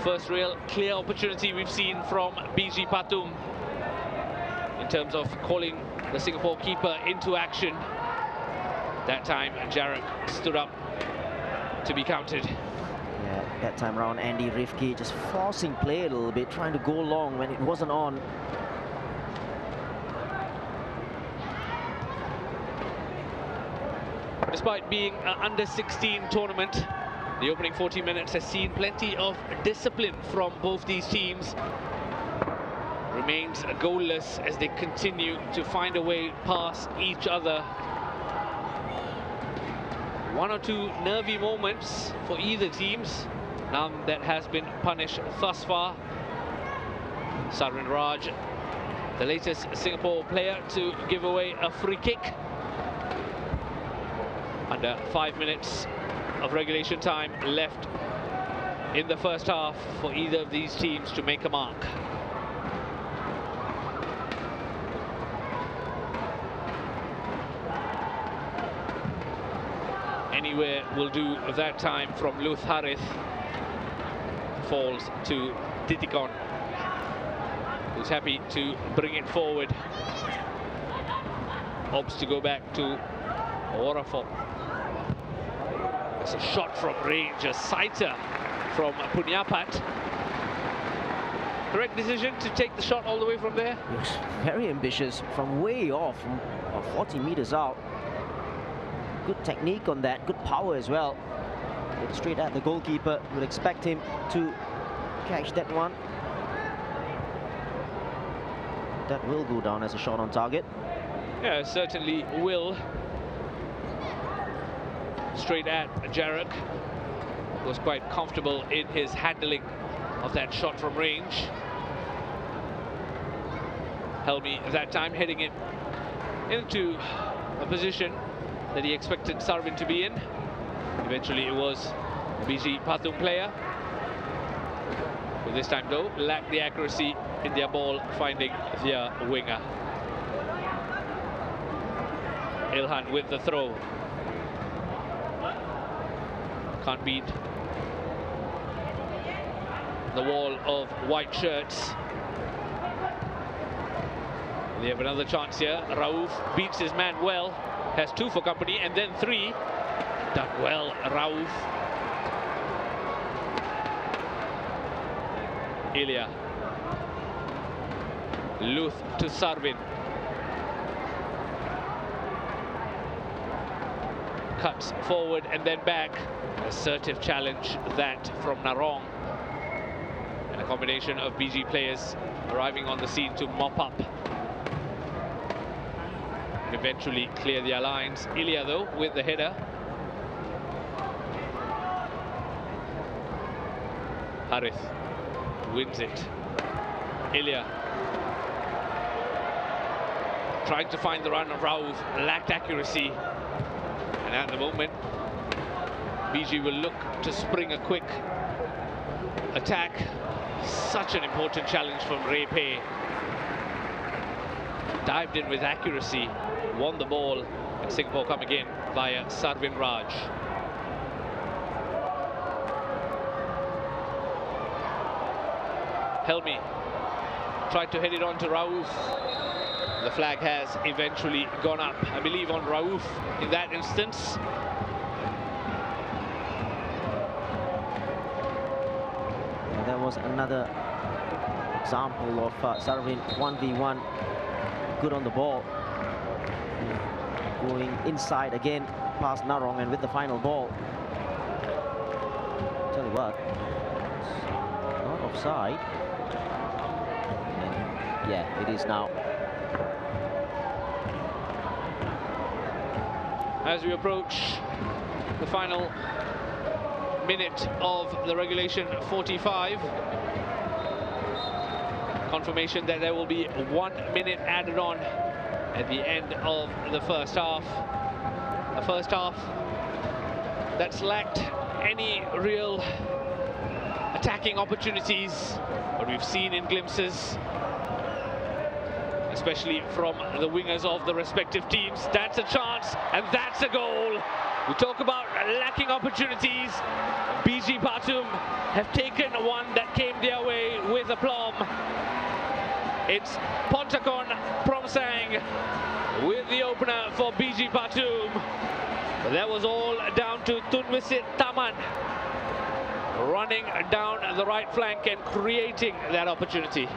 First real clear opportunity we've seen from BG Pathum in terms of calling the Singapore keeper into action. That time Jarek stood up to be counted. Yeah, that time around Andy Rifki just forcing play a little bit, trying to go long when it wasn't on. Despite being an under-16 tournament, the opening 40 minutes has seen plenty of discipline from both these teams. Remains goalless as they continue to find a way past each other. One or two nervy moments for either teams. None that has been punished thus far. Sarvin Raj, the latest Singapore player to give away a free kick. Under 5 minutes of regulation time left in the first half for either of these teams to make a mark. Anywhere will do that time from Luth Harith. Falls to Titikon, who's happy to bring it forward. Hopes to go back to Orafo. It's a shot from range, a sighter from Punyapat. Correct decision to take the shot all the way from there? Looks very ambitious from way off, from 40 meters out. Good technique on that, good power as well. Look straight at the goalkeeper, would expect him to catch that one. That will go down as a shot on target. Yeah, certainly will. Straight at Jarek. Was quite comfortable in his handling of that shot from range. Helmi that time heading it into a position that he expected Sarvin to be in. Eventually it was a BG Pathum player. But this time though, lacked the accuracy in their ball finding their winger. Ilhan with the throw. Can't beat the wall of white shirts. They have another chance here. Rauf beats his man well. Has 2 for company and then 3. Done well, Rauf. Ilya. Luth to Sarvin. Cuts forward and then back. Assertive challenge that from Narong. And a combination of BG players arriving on the scene to mop up. And eventually clear their lines. Ilya though with the header. Harith wins it. Ilya tried to find the run of Rauf, lacked accuracy. And at the moment, BG will look to spring a quick attack. Such an important challenge from Ray Pei. Dived in with accuracy, won the ball, and Singapore come again via Sarvin Raj. Helmi tried to head it on to Rauf. The flag has eventually gone up, I believe, on Rauf in that instance. And there was another example of Sarvin 1v1, good on the ball. Going inside again, past Narong, and with the final ball. Tell you what, it's not offside. And yeah, it is now. As we approach the final minute of the regulation 45, confirmation that there will be 1 minute added on at the end of the first half. A first half that's lacked any real attacking opportunities, but we've seen in glimpses, especially from the wingers of the respective teams. That's a chance, and that's a goal. We talk about lacking opportunities. BG Pathum have taken one that came their way with aplomb. It's Pontakon Promsang with the opener for BG Pathum. But that was all down to Tunwisit Taman running down the right flank and creating that opportunity.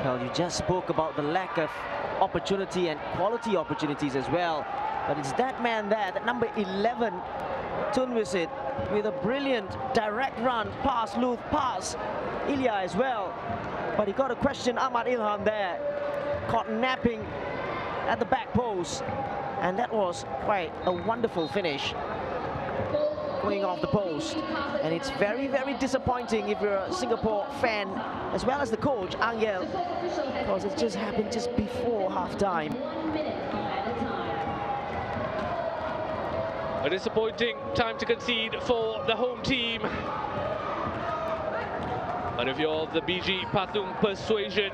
Well, you just spoke about the lack of opportunity and quality opportunities as well. But it's that man there, that number 11, Tunwisit, with a brilliant direct run, pass, Luth, pass, Ilya as well. But he got a question, Ahmad Ilhan there, caught napping at the back post. And that was quite a wonderful finish. going off the post. And it's very, very disappointing if you're a Singapore fan, as well as the coach, Angel, because it just happened just before half-time. A disappointing time to concede for the home team. But if you're of the BG Pathum persuasion,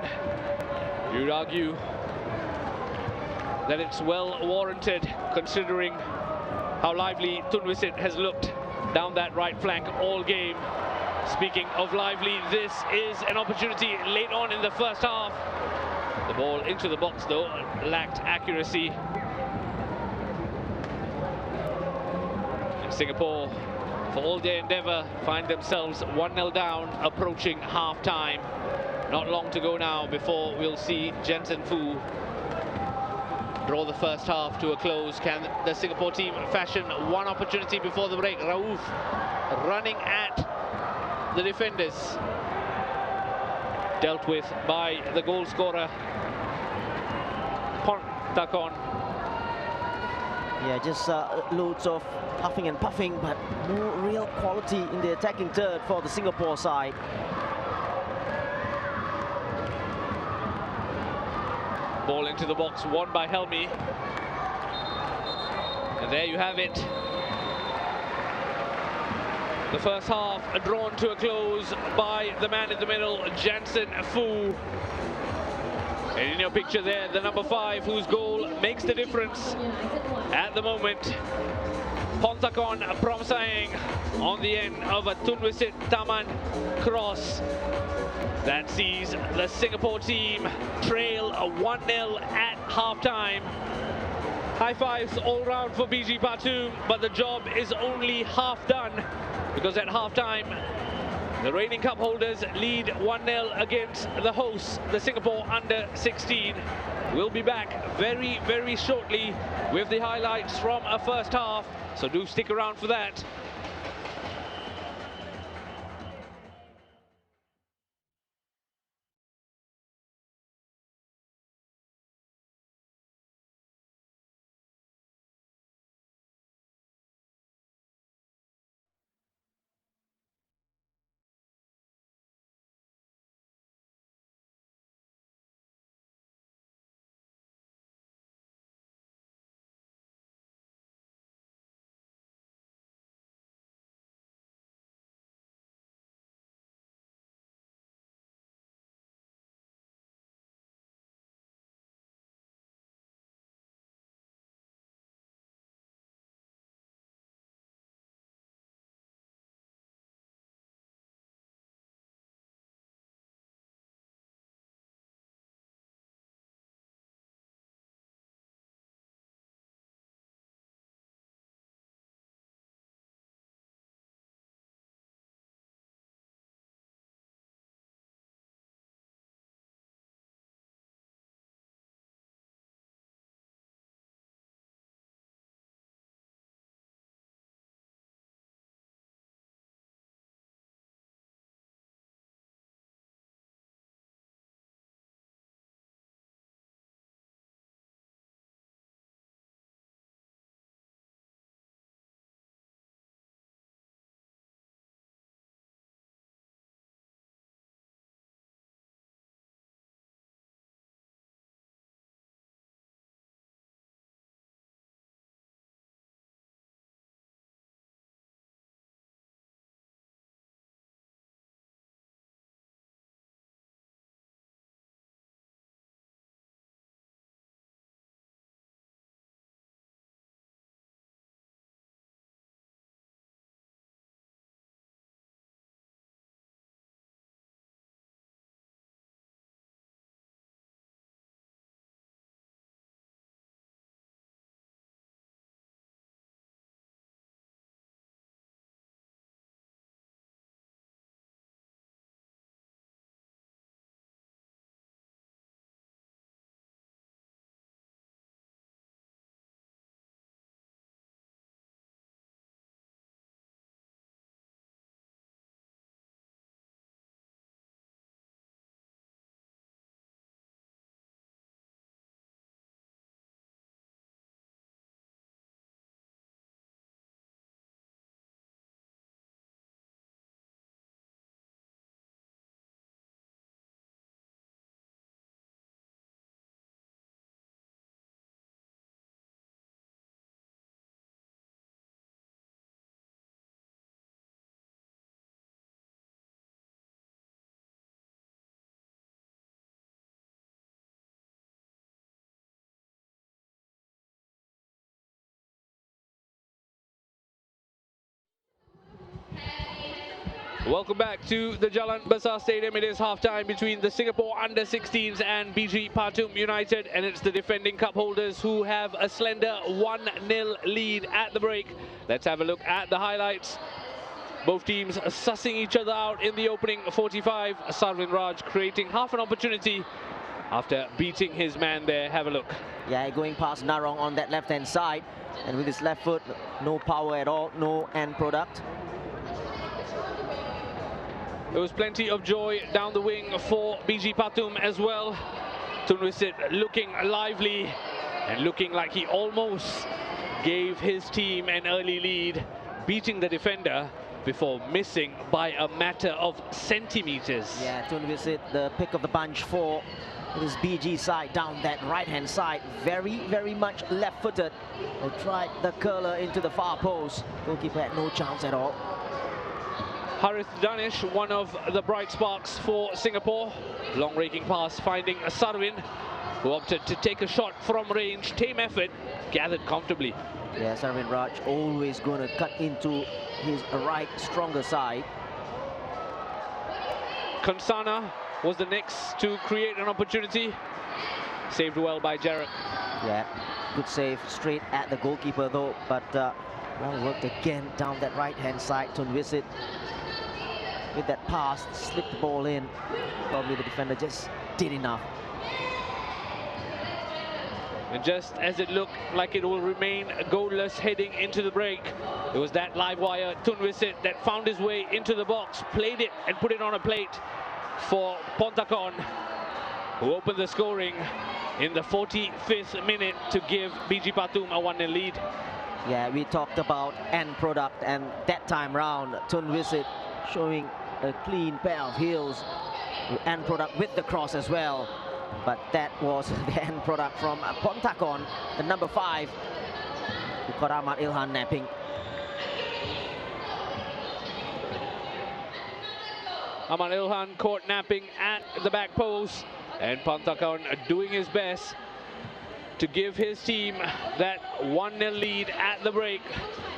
you'd argue that it's well warranted, considering how lively Tun Visit has looked down that right flank all game. Speaking of lively, this is an opportunity late on in the first half. The ball into the box though lacked accuracy. And Singapore, for all their endeavour, find themselves 1-0 down, approaching half-time. Not long to go now before we'll see Jensen Fu draw the first half to a close. Can the Singapore team fashion one opportunity before the break? Rauf running at the defenders. Dealt with by the goal scorer, Pontakon. Yeah, just loads of huffing and puffing, but no real quality in the attacking third for the Singapore side. Ball into the box, won by Helmi. And there you have it. The first half drawn to a close by the man in the middle, Jensen Fu. And in your picture there, the number 5, whose goal makes the difference at the moment. Pontakon Promsaeng on the end of a Tun Visit Taman cross that sees the Singapore team trail a 1-0 at half-time. High fives all round for BG Pathum, but the job is only half done, because at half-time the reigning cup holders lead 1-0 against the hosts, the Singapore under-16. We'll be back very, very shortly with the highlights from a first half, so do stick around for that. Welcome back to the Jalan Besar Stadium. It is half-time between the Singapore under-16s and BG Pathum United, and it's the defending cup holders who have a slender 1-0 lead at the break. Let's have a look at the highlights. Both teams sussing each other out in the opening 45. Sarvin Raj creating half an opportunity after beating his man there. Have a look. Yeah, going past Narong on that left-hand side, and with his left foot, no power at all, no end product. There was plenty of joy down the wing for BG Pathum as well. Tunwisit looking lively and looking like he almost gave his team an early lead, beating the defender before missing by a matter of centimeters. Yeah, Tunwisit, the pick of the bunch for his BG side down that right-hand side. Very much left-footed. They tried the curler into the far post. Goalkeeper had no chance at all. Harith Danish, one of the bright sparks for Singapore. Long raking pass finding Sarwin, who opted to take a shot from range. Tame effort, gathered comfortably. Yeah, Sarvin Raj always going to cut into his right stronger side. Kansana was the next to create an opportunity. Saved well by Jarrett. Yeah, good save straight at the goalkeeper though, but well worked again down that right-hand side. Tunwisit with that pass, slipped the ball in. Probably the defender just did enough. And just as it looked like it will remain goalless heading into the break, it was that live wire Tunwisit that found his way into the box, played it and put it on a plate for Pontakon, who opened the scoring in the 45th minute to give BG Pathum a 1-0 lead. Yeah, we talked about end product, and that time round, Tunwisit showing a clean pair of heels. End product with the cross as well. But that was the end product from Pontakon, the number 5, who caught Ahmad Ilhan napping. Ahmad Ilhan caught napping at the back post, and Pontakon doing his best to give his team that 1-0 lead at the break.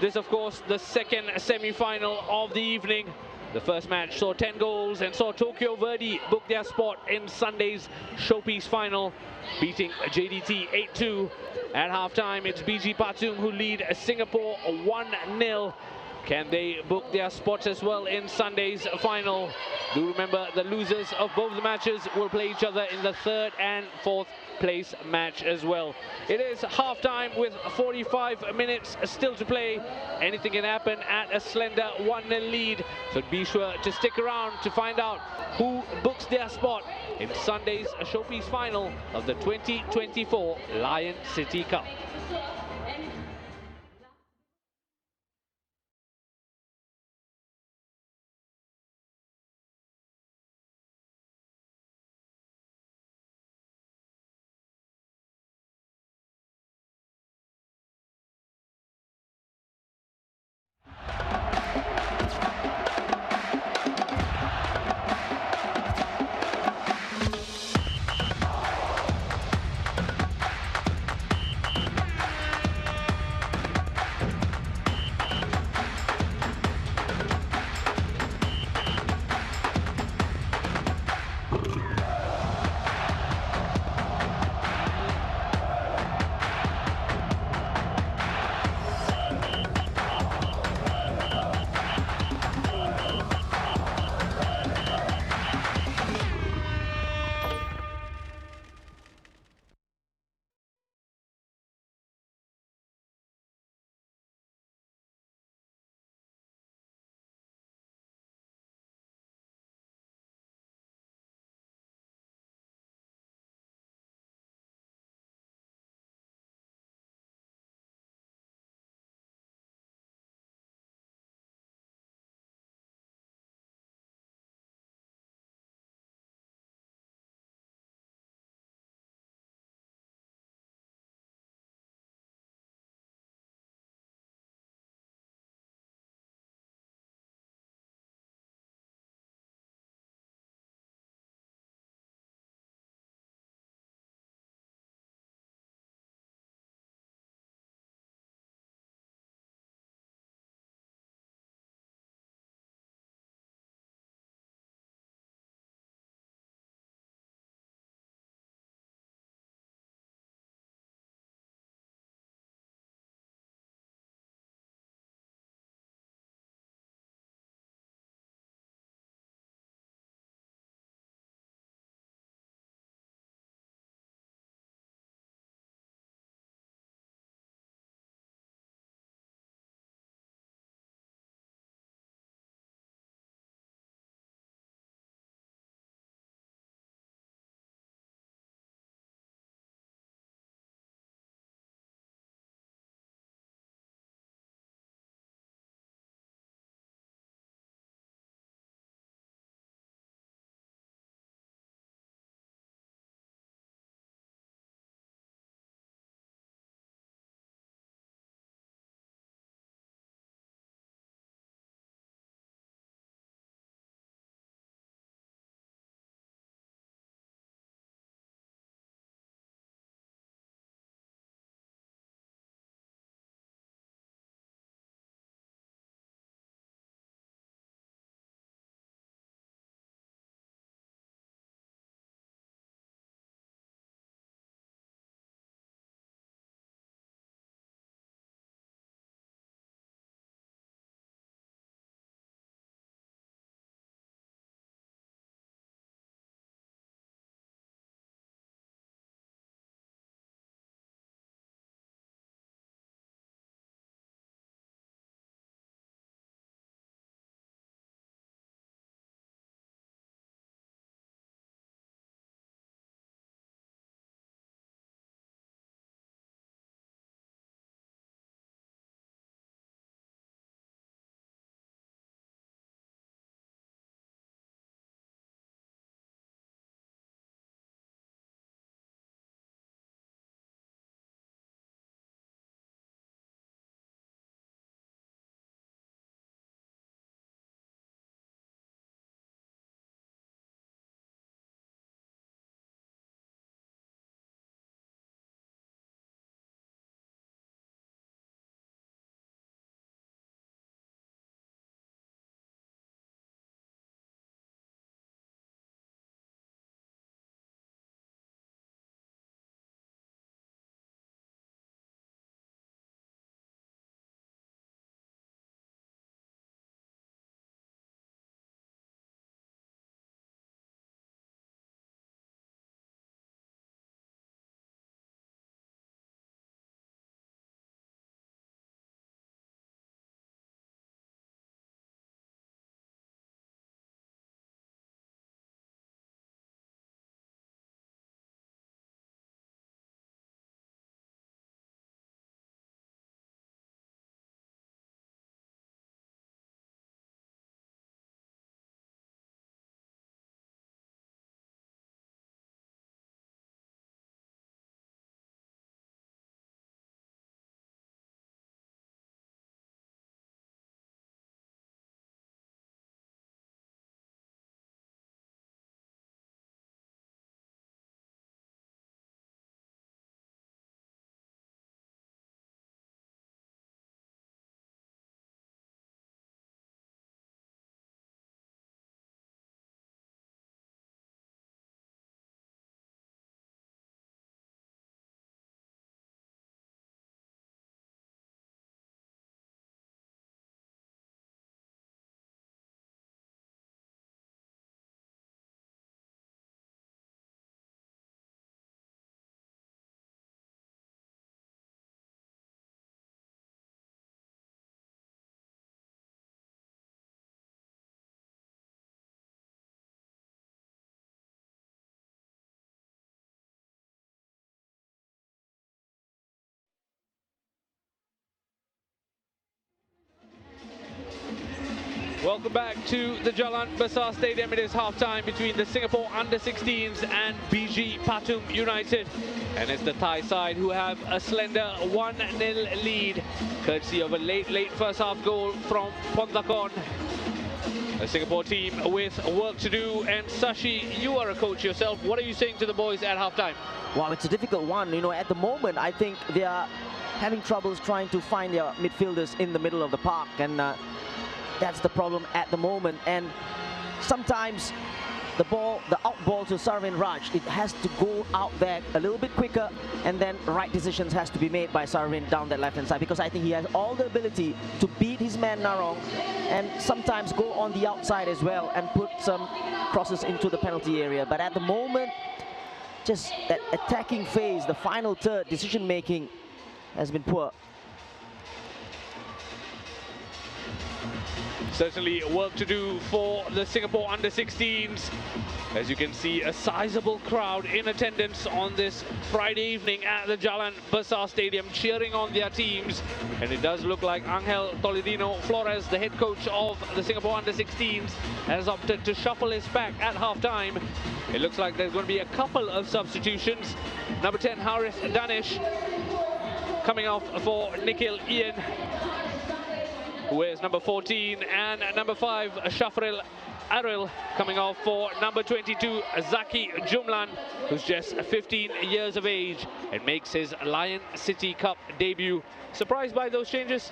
This, of course, the second semi-final of the evening. The first match saw 10 goals and saw Tokyo Verdy book their spot in Sunday's showpiece final, beating JDT 8-2. At halftime, it's BG Pathum who lead Singapore 1-0. Can they book their spots as well in Sunday's final? Do remember, the losers of both the matches will play each other in the 3rd and 4th place match as well. It is half-time with 45 minutes still to play. Anything can happen at a slender 1-0 lead. So be sure to stick around to find out who books their spot in Sunday's showpiece final of the 2024 Lion City Cup. Welcome back to the Jalan Besar Stadium. It is half-time between the Singapore under-16s and BG Pathum United. And it's the Thai side who have a slender 1-0 lead, courtesy of a late first half goal from Pontakon. A Singapore team with work to do. And Sashi, you are a coach yourself. What are you saying to the boys at half-time? Well, it's a difficult one. You know, at the moment, I think they are having troubles trying to find their midfielders in the middle of the park. And that's the problem at the moment. And sometimes the out ball to Sarvin Raj, it has to go out there a little bit quicker, and then right decisions has to be made by Sarvin down that left-hand side, because I think he has all the ability to beat his man Narong and sometimes go on the outside as well and put some crosses into the penalty area. But at the moment, just that attacking phase, the final third, decision-making has been poor. Certainly work to do for the Singapore under-16s. As you can see, a sizable crowd in attendance on this Friday evening at the Jalan Besar Stadium, cheering on their teams. And it does look like Angel Tolentino Flores, the head coach of the Singapore under-16s, has opted to shuffle his pack at half-time. It looks like there's going to be a couple of substitutions. Number 10, Harith Danish, coming off for Nikhil Ian, who wears number 14, and number 5, Shafril Aril, coming off for number 22, Zaki Jumlan, who's just 15 years of age and makes his Lion City Cup debut. Surprised by those changes?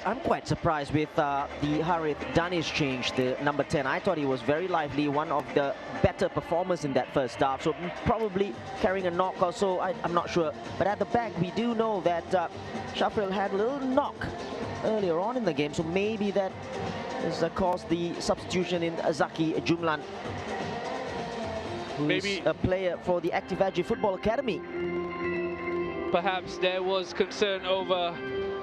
I'm quite surprised with the Harith Danish change, the number 10. I thought he was very lively, one of the better performers in that first half. So probably carrying a knock or so, I'm not sure. But at the back, we do know that Shafril had a little knock earlier on in the game, so maybe that has caused the substitution in Zaki Jumlan, who's maybe a player for the Active Veggie Football Academy. Perhaps there was concern over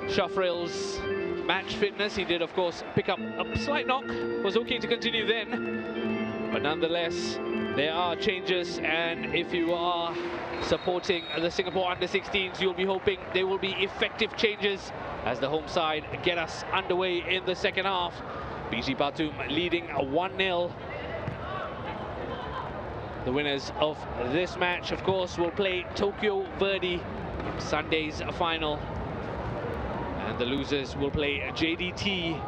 Shafril's match fitness. He did, of course, pick up a slight knock, was okay to continue then. But nonetheless, there are changes, and if you are supporting the Singapore under-16s, you'll be hoping they will be effective changes as the home side get us underway in the second half. BG Pathum leading 1-0. The winners of this match, of course, will play Tokyo Verdy in Sunday's final. And the losers will play JDT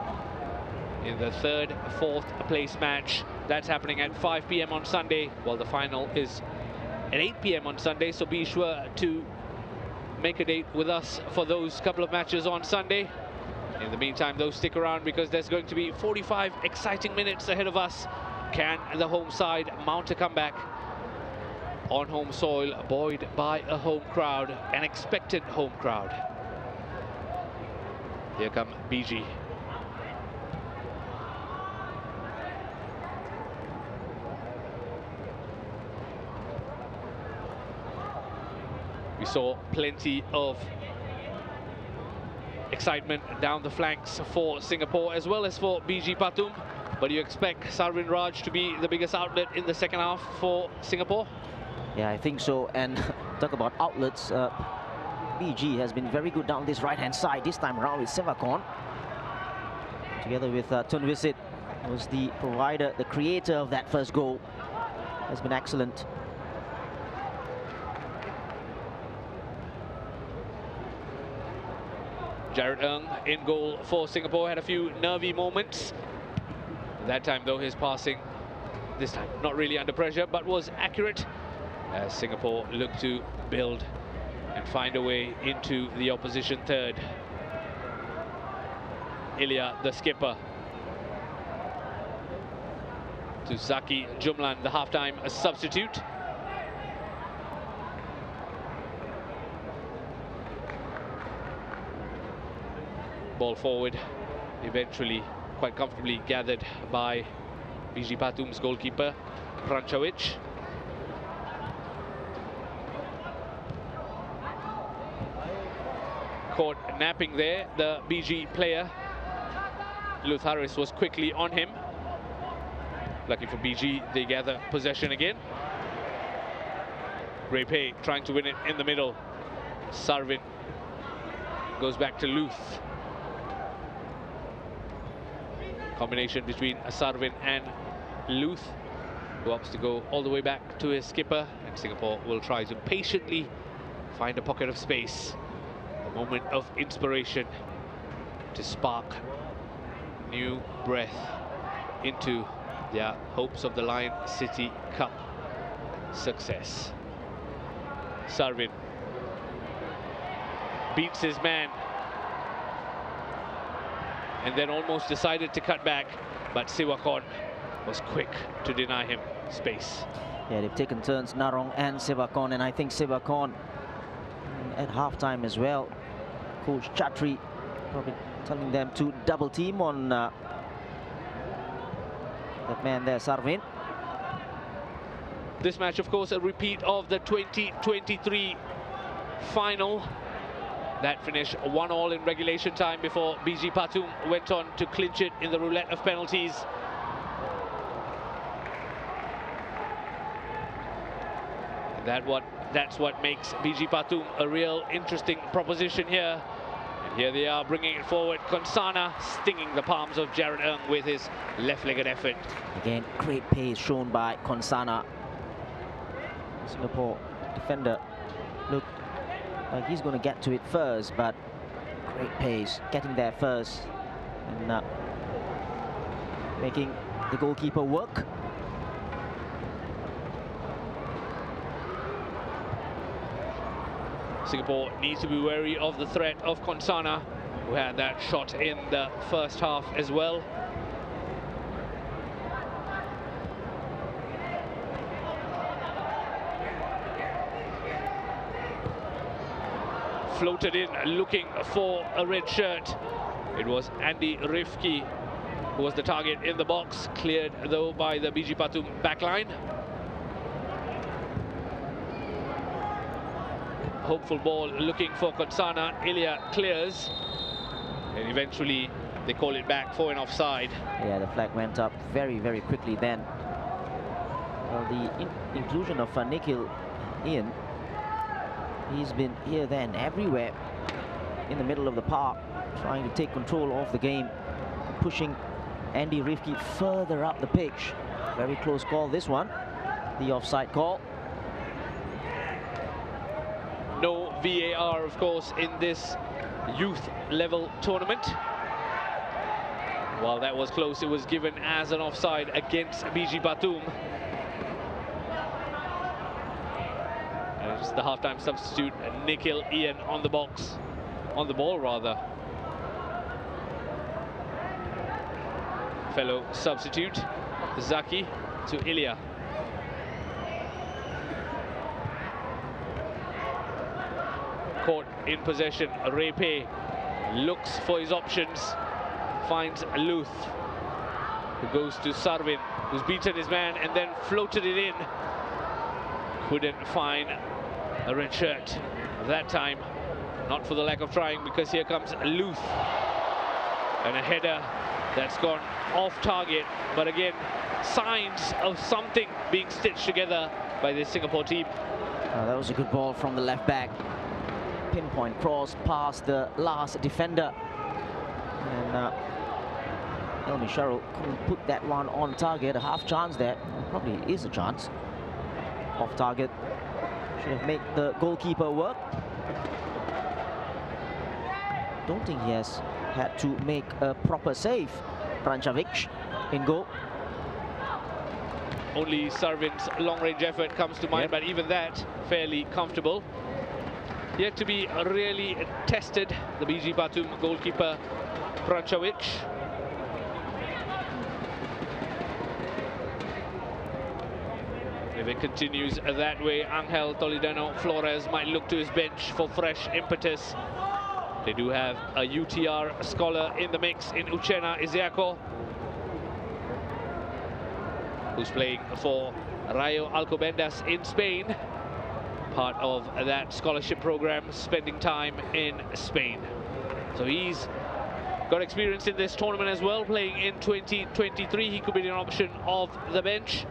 in the third, fourth place match. That's happening at 5 p.m. on Sunday, while the final is at 8 p.m. on Sunday. So be sure to make a date with us for those couple of matches on Sunday. In the meantime, though, stick around because there's going to be 45 exciting minutes ahead of us. Can the home side mount a comeback on home soil, buoyed by a home crowd, an expectant home crowd? Here come BG. We saw plenty of excitement down the flanks for Singapore as well as for BG Pathum. But you expect Sarvin Raj to be the biggest outlet in the second half for Singapore? Yeah, I think so. And talk about outlets, BG has been very good down this right-hand side. This time around with Sevakon, together with Tunvisit, was the provider, the creator of that first goal. Has been excellent. Jared Ng in goal for Singapore, had a few nervy moments. That time, though, his passing, this time not really under pressure, but was accurate as Singapore looked to build and find a way into the opposition third. Ilya, the skipper, to Zaki Jumlan, the half-time substitute. Ball forward, eventually quite comfortably gathered by BG Pathum's goalkeeper, Pranchowicz. Caught napping there, the BG player. Luth Harris was quickly on him. Lucky for BG, they gather possession again. Ray Pay trying to win it in the middle. Sarvin goes back to Luth. Combination between Sarvin and Luth, who opts to go all the way back to his skipper, and Singapore will try to patiently find a pocket of space, a moment of inspiration to spark new breath into their hopes of the Lion City Cup success. Sarvin beats his man and then almost decided to cut back, but Sewakon was quick to deny him space. Yeah, they've taken turns, Narong and Sewakon, and I think Sewakon at halftime as well, Coach Chatri probably telling them to double team on that man there, Sarvin. This match, of course, a repeat of the 2023 final. That finished 1-1 in regulation time before BG Pathum went on to clinch it in the roulette of penalties. And that's what makes BG Pathum a real interesting proposition here. And here they are bringing it forward. Konsana stinging the palms of Jared Ng with his left-legged effort. Again, great pace shown by Konsana. Singapore defender looked like he's going to get to it first, but great pace, getting there first and making the goalkeeper work. Singapore needs to be wary of the threat of Konsana, who had that shot in the first half as well. Floated in, looking for a red shirt. It was Andy Rifki who was the target in the box, cleared though by the BG Pathum backline. Hopeful ball looking for Konsana. Ilya clears, and eventually they call it back for an offside. Yeah, the flag went up very, very quickly then. Well, the inclusion of Nikhil Ian, he's been here, there and everywhere in the middle of the park, trying to take control of the game, pushing Andy Rifki further up the pitch. Very close call, this one, the offside call. No VAR, of course, in this youth level tournament. While that was close, it was given as an offside against BG Pathum. And it's the halftime substitute, Nikhil Ian, on the box, on the ball rather. Fellow substitute, Zaki to Ilya. Caught in possession, Repe looks for his options, finds Luth, who goes to Sarvin, who's beaten his man and then floated it in. Couldn't find a red shirt that time, not for the lack of trying, because here comes Luth, and a header that's gone off target, but again, signs of something being stitched together by the Singapore team. That was a good ball from the left back. Pinpoint cross past the last defender, and Elmi Sharrell couldn't put that one on target. A half chance there, probably is a chance. Off target, should have made the goalkeeper work. Don't think he has had to make a proper save. Prančavić in goal. Only Sarvin's long-range effort comes to mind, but even that fairly comfortable. Yet to be really tested, the BG Pathum goalkeeper Prančavić. If it continues that way, Angel Toledano Flores might look to his bench for fresh impetus. They do have a UTR scholar in the mix in Uchenna Isiaco, who's playing for Rayo Alcobendas in Spain. Part of that scholarship program, spending time in Spain. So he's got experience in this tournament as well, playing in 2023. He could be an option of the bench.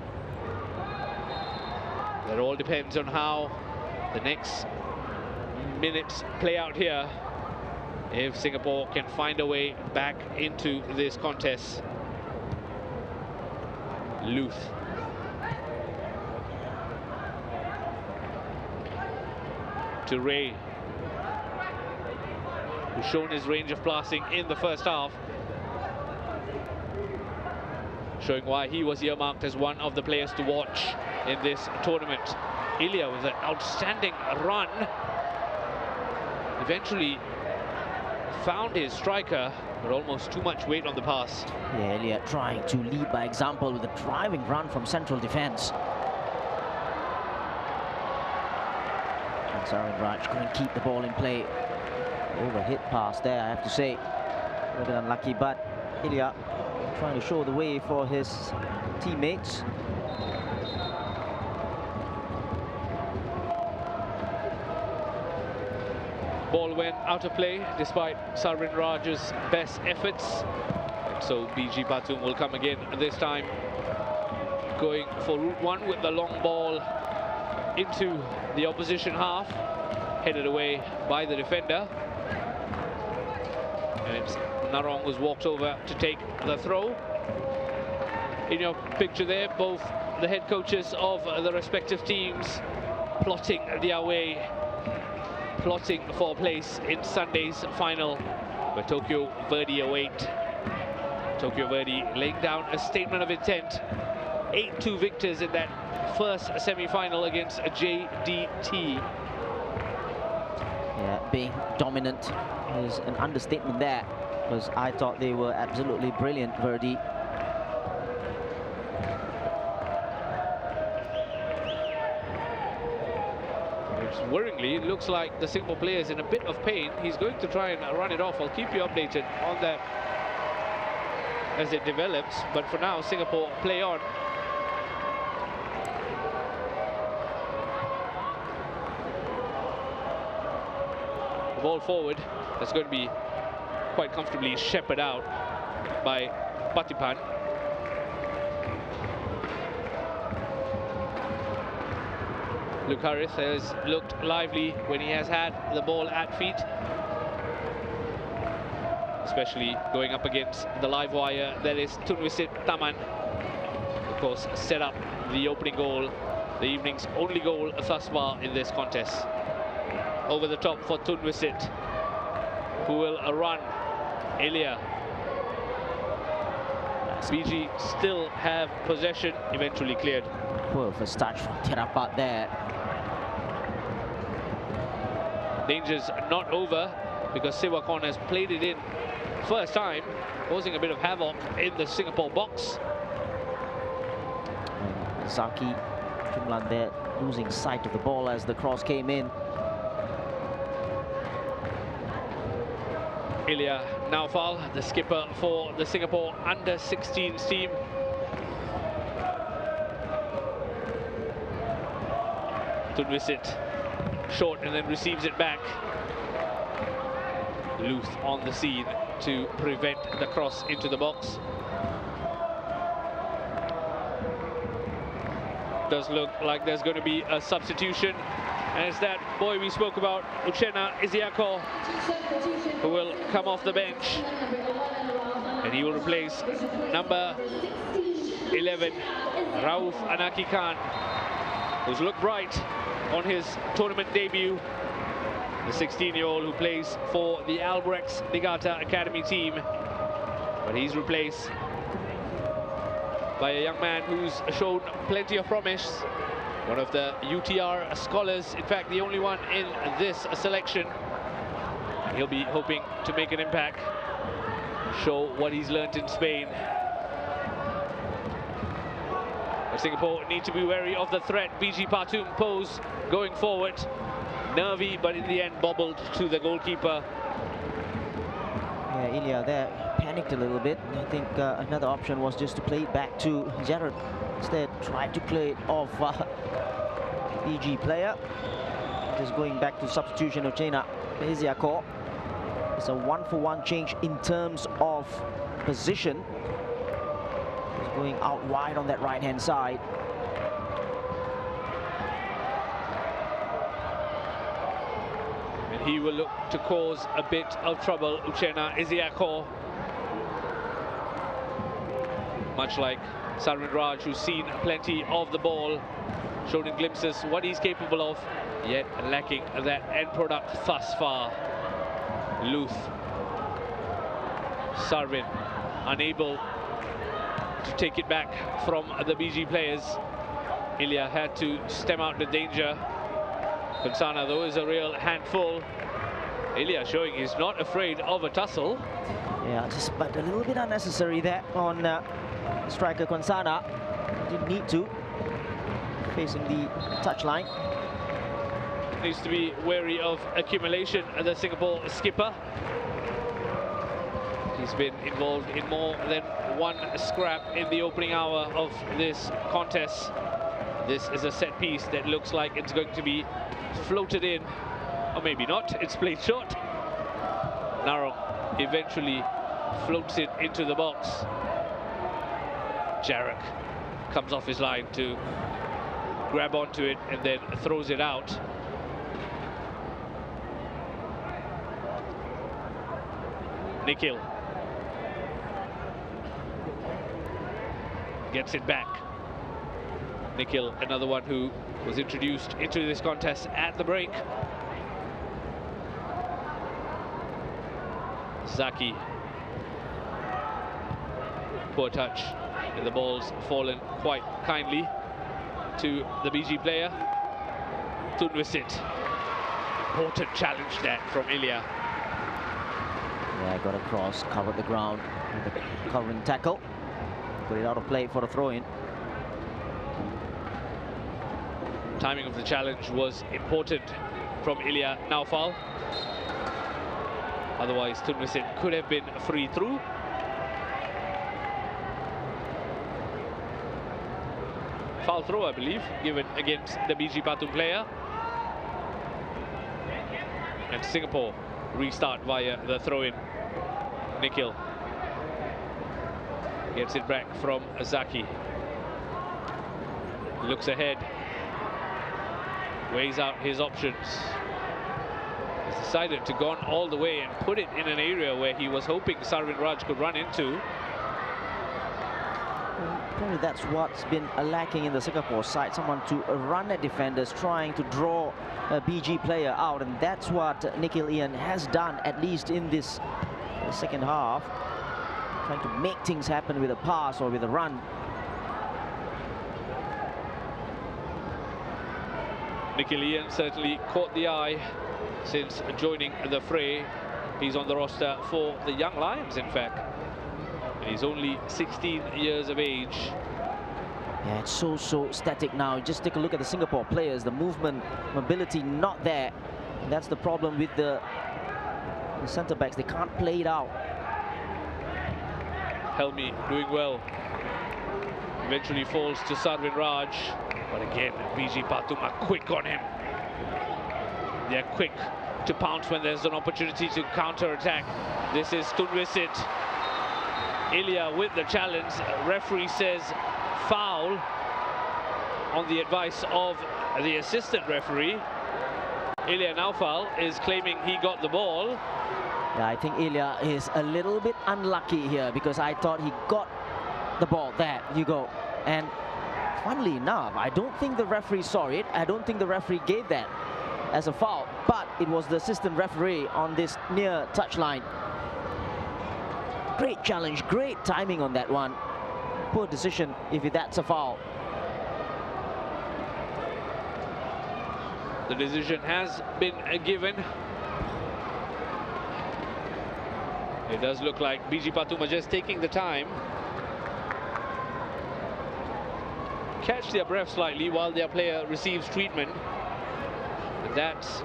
That all depends on how the next minutes play out here. If Singapore can find a way back into this contest. Luth. To Ray, who's shown his range of passing in the first half, showing why he was earmarked as one of the players to watch in this tournament. Ilya with an outstanding run, eventually found his striker, but almost too much weight on the pass. Yeah, Ilya trying to lead by example with a driving run from central defense. And Sarin Raj couldn't keep the ball in play. Overhit pass there, I have to say. A little bit unlucky, but Ilya trying to show the way for his teammates. Ball went out of play despite Sarvin Raj's best efforts. And so BG Pathum will come again, this time going for route one with the long ball into the opposition half, headed away by the defender. And it's Narong who's walked over to take the throw. In your picture there, both the head coaches of the respective teams plotting their way, plotting for a place in Sunday's final, where Tokyo Verdy await. Tokyo Verdy laying down a statement of intent. 8-2 victors in that first semi-final against JDT. Yeah, being dominant is an understatement there, because I thought they were absolutely brilliant, Verdy. Worryingly, it looks like the Singapore player is in a bit of pain. He's going to try and run it off. I'll keep you updated on that as it develops. But for now, Singapore play on. The ball forward. That's going to be quite comfortably shepherded out by Patipan. Luke Harris has looked lively when he has had the ball at feet, especially going up against the live wire. That is Tunwisit Taman, of course, set up the opening goal, the evening's only goal thus far in this contest. Over the top for Tunwisit, who will run. Ilya. BG still have possession, eventually cleared. Well, first touch from Thirapat there. Danger's not over, because Siwakon has played it in first time, causing a bit of havoc in the Singapore box. And Zaki Jumlan there losing sight of the ball as the cross came in. Ilya Naufal, the skipper for the Singapore under-16s team. Tunwisit short and then receives it back. Luth on the scene to prevent the cross into the box. Does look like there's going to be a substitution, and it's that boy we spoke about, Uchenna Isiako, who will come off the bench, and he will replace number 11, Rauf Anaki Khan, who's looked bright on his tournament debut. The 16-year-old who plays for the Albrechts Niigata Academy team, but he's replaced by a young man who's shown plenty of promise, one of the UTR scholars, in fact the only one in this selection. He'll be hoping to make an impact, show what he's learned in Spain. But Singapore need to be wary of the threat BG Pathum pose going forward. Nervy, but in the end bobbled to the goalkeeper. Yeah, Ilya there panicked a little bit. I think another option was just to play it back to Jared. Instead, tried to play it off BG player. Just going back to substitution of Uchenna Isiako. It's a 1-for-1 change in terms of position. He's going out wide on that right-hand side. And he will look to cause a bit of trouble, Uchenna Isiako. Much like Sarwin Raj, who's seen plenty of the ball, shown in glimpses what he's capable of, yet lacking that end product thus far. Luth. Sarwin unable to take it back from the BG players. Ilya had to stem out the danger. Konsana, though, is a real handful. Ilya showing he's not afraid of a tussle. Yeah, but a little bit unnecessary there on striker Konsana. Didn't need to. Facing the touchline. Needs to be wary of accumulation, the Singapore skipper. He's been involved in more than one scrap in the opening hour of this contest. This is a set piece that looks like it's going to be floated in, or maybe not. It's played short. Narong eventually floats it into the box. Jarek comes off his line to grab onto it and then throws it out. Nikhil gets it back. Nikhil, another one who was introduced into this contest at the break. Zaki. Poor touch, and the ball's fallen quite kindly to the BG player. Tunvisit. Important challenge that from Ilya. Yeah, got across, covered the ground with the covering tackle. Put it out of play for the throw-in. Timing of the challenge was important from Ilya Naufal. Otherwise, Tunvisit could have been free through. Foul throw, I believe, given against the BG Pathum player. And Singapore restart via the throw-in. Nikhil gets it back from Zaki. Looks ahead. Weighs out his options. He's decided to go on all the way and put it in an area where he was hoping Sarwin Raj could run into. Probably that's what's been lacking in the Singapore side. Someone to run at defenders, trying to draw a BG player out. And that's what Nikhil Ian has done, at least in this second half. Trying to make things happen with a pass or with a run. Nikhil Ian certainly caught the eye since joining the fray. He's on the roster for the Young Lions, in fact. And he's only 16 years of age. Yeah, it's so static now. Just take a look at the Singapore players. The movement, mobility, not there. And that's the problem with the centre-backs. They can't play it out. Helmi doing well. Eventually falls to Sarwin Raj. But again, BG Pathum are quick on him. They're quick to pounce when there's an opportunity to counter-attack. This is Tunvisit. Ilya with the challenge. Referee says foul on the advice of the assistant referee. Ilya Naufal is claiming he got the ball. Yeah, I think Ilya is a little bit unlucky here because I thought he got the ball. There you go. And funnily enough, I don't think the referee saw it. I don't think the referee gave that as a foul, but it was the assistant referee on this near touchline. Great challenge, great timing on that one. Poor decision if that's a foul. The decision has been given. It does look like BG Pathum are just taking the time. Catch their breath slightly while their player receives treatment. And that's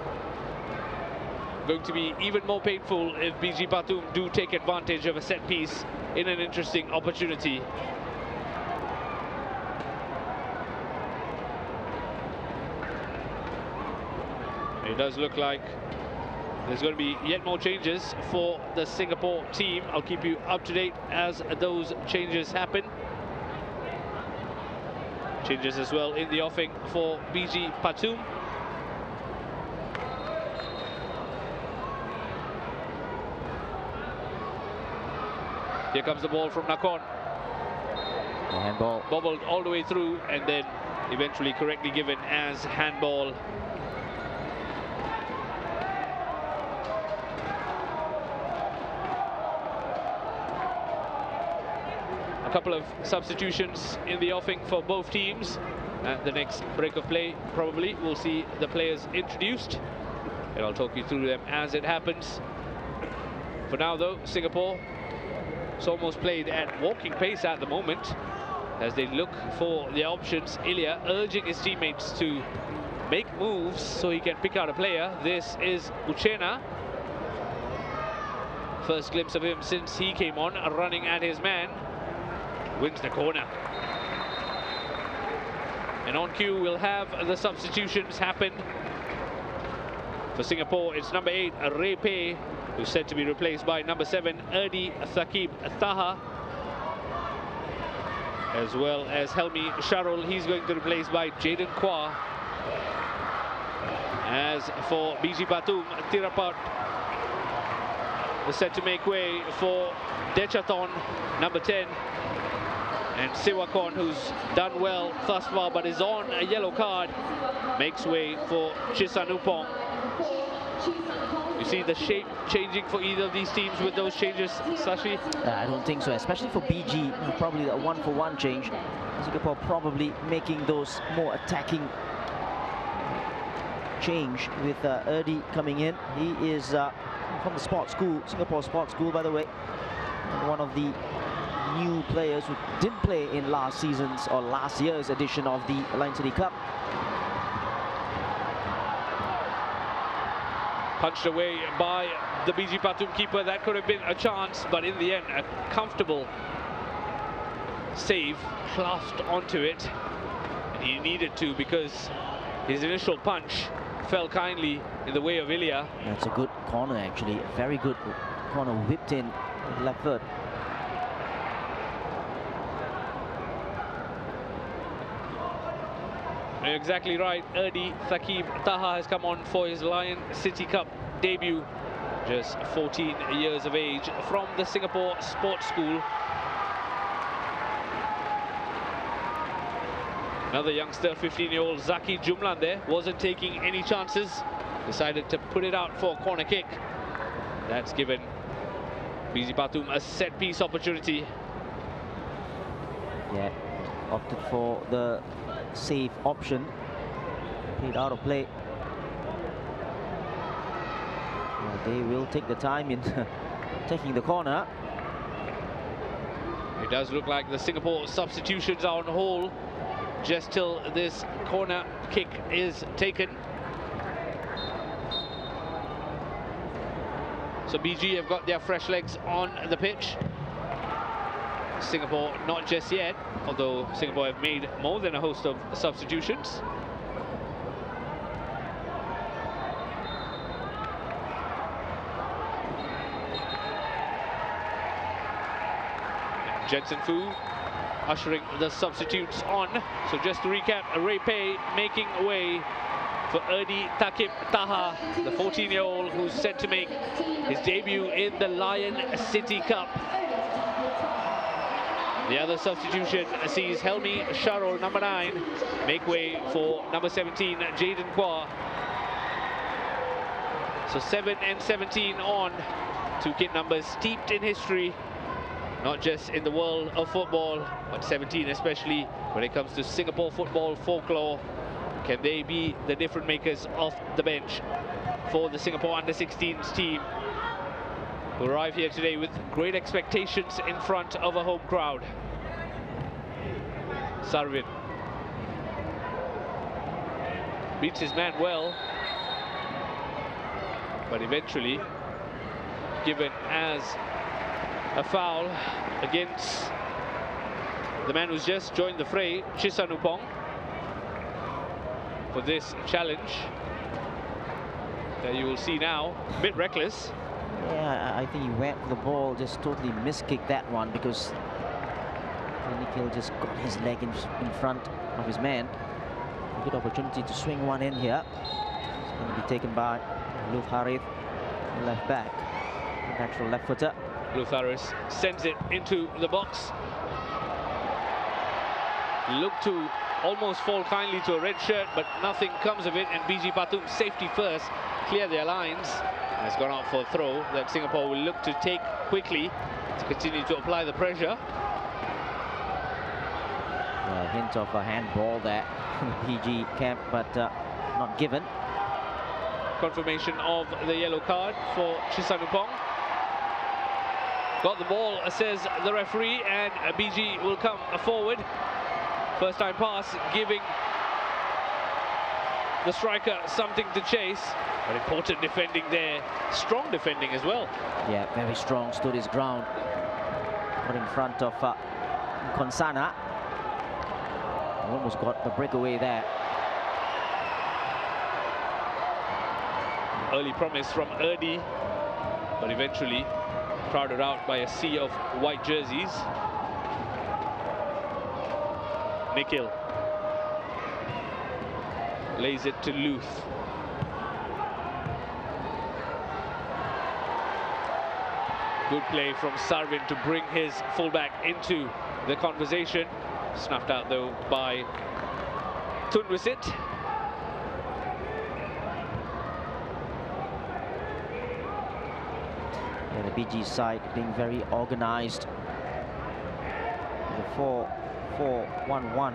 going to be even more painful if BG Pathum do take advantage of a set piece in an interesting opportunity. It does look like there's going to be yet more changes for the Singapore team. I'll keep you up to date as those changes happen. Changes as well in the offing for BG Pathum. Here comes the ball from Nakhon. The handball. Bobbled all the way through and then eventually correctly given as handball. A couple of substitutions in the offing for both teams. At the next break of play, probably, we'll see the players introduced. And I'll talk you through them as it happens. For now, though, Singapore, it's almost played at walking pace at the moment as they look for the options. Ilya urging his teammates to make moves so he can pick out a player. This is Uchenna. First glimpse of him since he came on, running at his man. Wins the corner. And on cue, we'll have the substitutions happen. For Singapore, it's number 8, Ray Pei, who's said to be replaced by number 7, Erdi Thakib Taha. As well as Helmi Sharul, he's going to be replaced by Jaden Kwa. As for BG Pathum, Tirapat is set to make way for Dechathon, number 10. And Siwakon, who's done well thus far but is on a yellow card, makes way for Chisanupong. You see the shape changing for either of these teams with those changes, Sashi? I don't think so, especially for BG, probably a one-for-one change. Singapore probably making those more attacking change with Erdi coming in. He is from the sports school, Singapore Sports School, by the way. And one of the new players who didn't play in last season's or last year's edition of the Lion City Cup. Punched away by the BG Pathum keeper. That could have been a chance, but in the end, a comfortable save, clasped onto it. And he needed to because his initial punch fell kindly in the way of Ilya. That's a good corner, actually. A very good corner, whipped in with left foot. Exactly right. Erdi Thakib Taha has come on for his Lion City Cup debut. Just 14 years of age, from the Singapore Sports School. Another youngster, 15-year-old Zaki Jumlan there, wasn't taking any chances. Decided to put it out for a corner kick. That's given BG Pathum a set-piece opportunity. Yeah, opted for the safe option. Played out of play. Well, they will take the time in taking the corner. It does look like the Singapore substitutions are on hold just till this corner kick is taken. So BG have got their fresh legs on the pitch. Singapore not just yet, although Singapore have made more than a host of substitutions. And Jensen Fu ushering the substitutes on. So just to recap, Ray Pei making way for Erdi Thakib Taha, the 14-year-old who's set to make his debut in the Lion City Cup. The other substitution sees Helmi Sharul, number 9, make way for number 17, Jaden Kwa. So 7 and 17 on, two kit numbers steeped in history, not just in the world of football, but 17 especially when it comes to Singapore football folklore. Can they be the difference makers off the bench for the Singapore under-16s team, who arrive here today with great expectations in front of a home crowd? Sarvin beats his man well, but eventually given as a foul against the man who's just joined the fray, Chisanupong, for this challenge that you will see now. A bit reckless. Yeah, I think he went for the ball, just totally miskicked that one because Nikhil just got his leg in front of his man. A good opportunity to swing one in here. It's going to be taken by Luth Harith, left back, natural left footer. Luth Harith sends it into the box. looked to almost fall kindly to a red shirt, but nothing comes of it, and BG Pathum, safety first, clear their lines. Has gone out for a throw that Singapore will look to take quickly to continue to apply the pressure. A hint of a handball there from the PG camp, but not given. Confirmation of the yellow card for Chisanupong. Got the ball, says the referee, and BG will come forward. First time pass, giving the striker something to chase. But important defending there, strong defending as well. Yeah, very strong, stood his ground. Got in front of Konsana. Almost got the breakaway there. Early promise from Erdi, but eventually crowded out by a sea of white jerseys. Nikhil lays it to Luth. Good play from Sarvin to bring his fullback into the conversation. Snuffed out though by Tunwisit. Yeah, the BG side being very organized. The 4-4-1-1.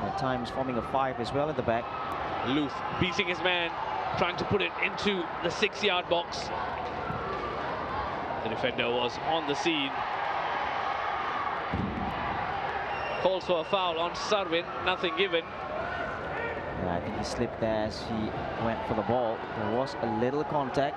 At times forming a 5 as well at the back. Luth beating his man, trying to put it into the 6-yard box. The defender was on the scene. Calls for a foul on Sarvin, nothing given. Yeah, I think he slipped there as he went for the ball. There was a little contact.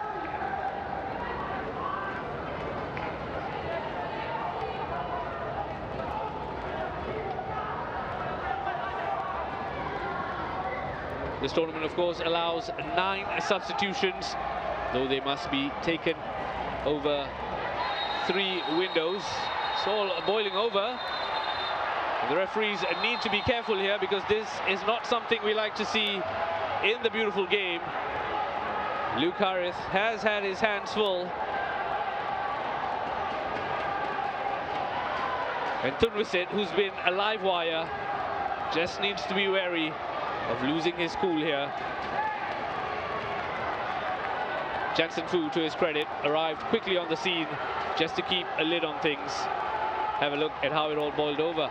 This tournament, of course, allows 9 substitutions, though they must be taken over 3 windows. It's all boiling over. The referees need to be careful here, because this is not something we like to see in the beautiful game. Luke Harris has had his hands full. And Tunwisit, who's been a live wire, just needs to be wary of losing his cool here. Jansen Fu, to his credit, arrived quickly on the scene just to keep a lid on things. Have a look at how it all boiled over.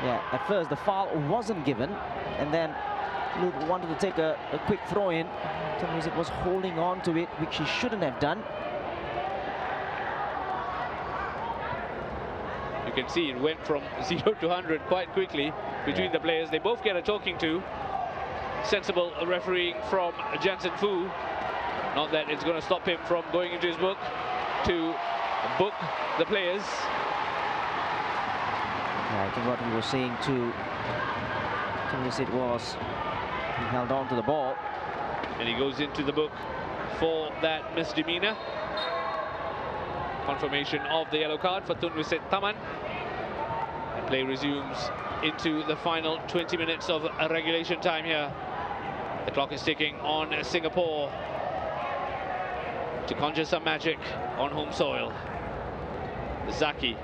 Yeah, at first the foul wasn't given, and then Luke wanted to take a quick throw in. Tunwisit was holding on to it, which he shouldn't have done. You can see it went from 0 to 100 quite quickly between the players. They both get a talking to. Sensible refereeing from Jansen Fu. Not that it's going to stop him from going into his book to book the players. Yeah, I think what he was saying to Tunwisit was he held on to the ball. And he goes into the book for that misdemeanor. Confirmation of the yellow card for Tunwisit Taman. And play resumes into the final 20 minutes of regulation time here. The clock is ticking on Singapore to conjure some magic on home soil. Zaki.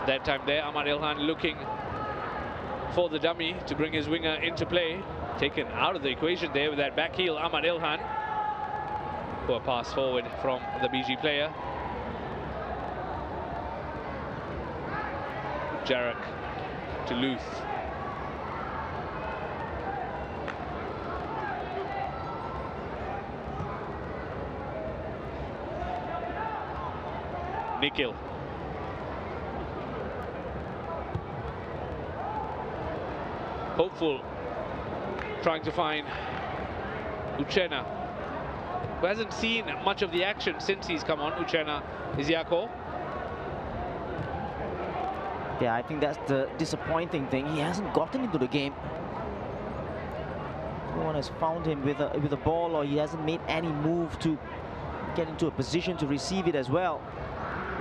That time there, Ahmad Ilhan looking for the dummy to bring his winger into play. Taken out of the equation there with that back heel, Ahmad Ilhan. Poor pass forward from the BG player. Jarek to Luth. Nikhil. Hopeful, trying to find Uchenna, who hasn't seen much of the action since he's come on. Uchenna Iziako. Yeah, I think that's the disappointing thing. He hasn't gotten into the game. No one has found him with a ball, or he hasn't made any move to get into a position to receive it as well.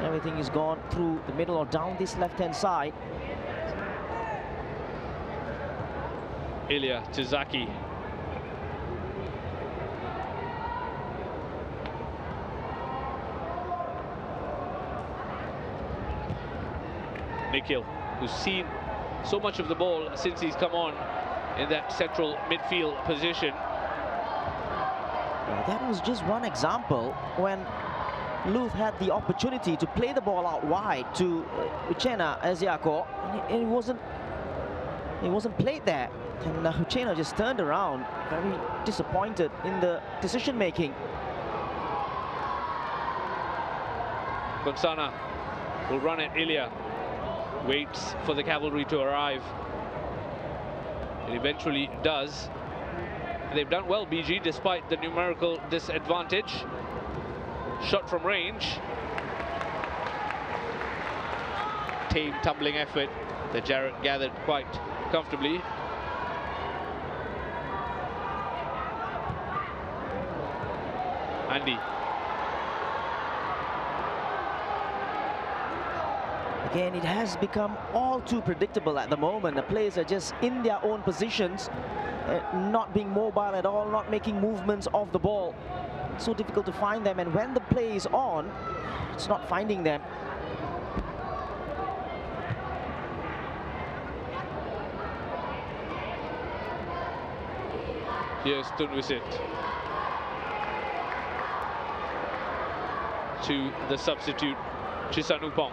Everything is gone through the middle or down this left-hand side. Ilya to Zaki. Nikhil, who's seen so much of the ball since he's come on in that central midfield position. Yeah, that was just one example when Luth had the opportunity to play the ball out wide to Uchenna Ezeako, and it wasn't played there. And Uchenna just turned around, very disappointed in the decision making. Konsana will run it. Ilya waits for the cavalry to arrive. It eventually does. They've done well, BG, despite the numerical disadvantage. Shot from range. Tame tumbling effort that Jarrett gathered quite comfortably. Andy. Again, it has become all too predictable at the moment. The players are just in their own positions, not being mobile at all, not making movements off the ball. It's so difficult to find them, and when the play is on, it's not finding them. Here's Tunwisit to the substitute Chisanupong.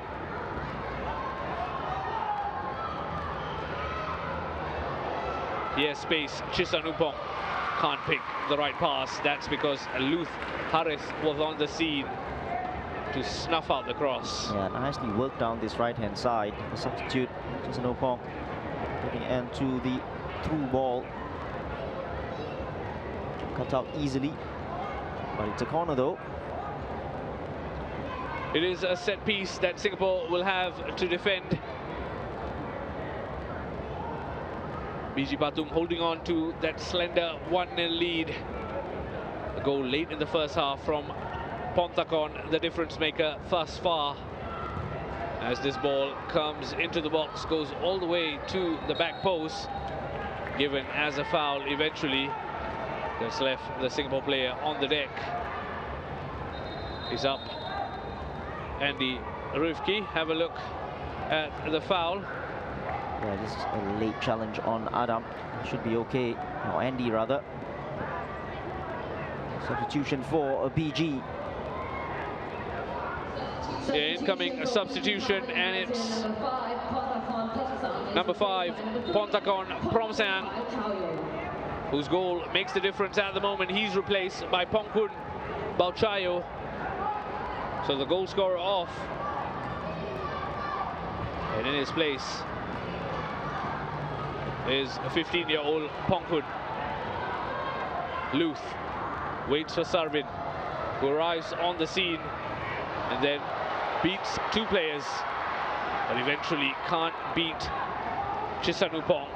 Here's space. Chisanupong can't pick the right pass. That's because Luth Harith was on the scene to snuff out the cross. Yeah, nicely worked down this right-hand side. The substitute Chisanupong putting end to the through ball. Cut out easily, but it's a corner though. It is a set piece that Singapore will have to defend. BG Pathum holding on to that slender 1-0 lead. A goal late in the first half from Ponthakon, the difference maker thus far. As this ball comes into the box, goes all the way to the back post, given as a foul eventually. That's left the Singapore player on the deck. He's up. Andy Rifki, have a look at the foul. Yeah, just a late challenge on Adam. Should be okay. Or Andy, rather. Substitution for a BG. Yeah, incoming substitution, and it's number 5, Ponthakon Promsang, whose goal makes the difference at the moment. He's replaced by Pongkun Bauchayo. So the goal scorer off. And in his place is a 15-year-old Pongkun. Luth waits for Sarvin, who arrives on the scene and then beats 2 players, but eventually can't beat Chisanupong.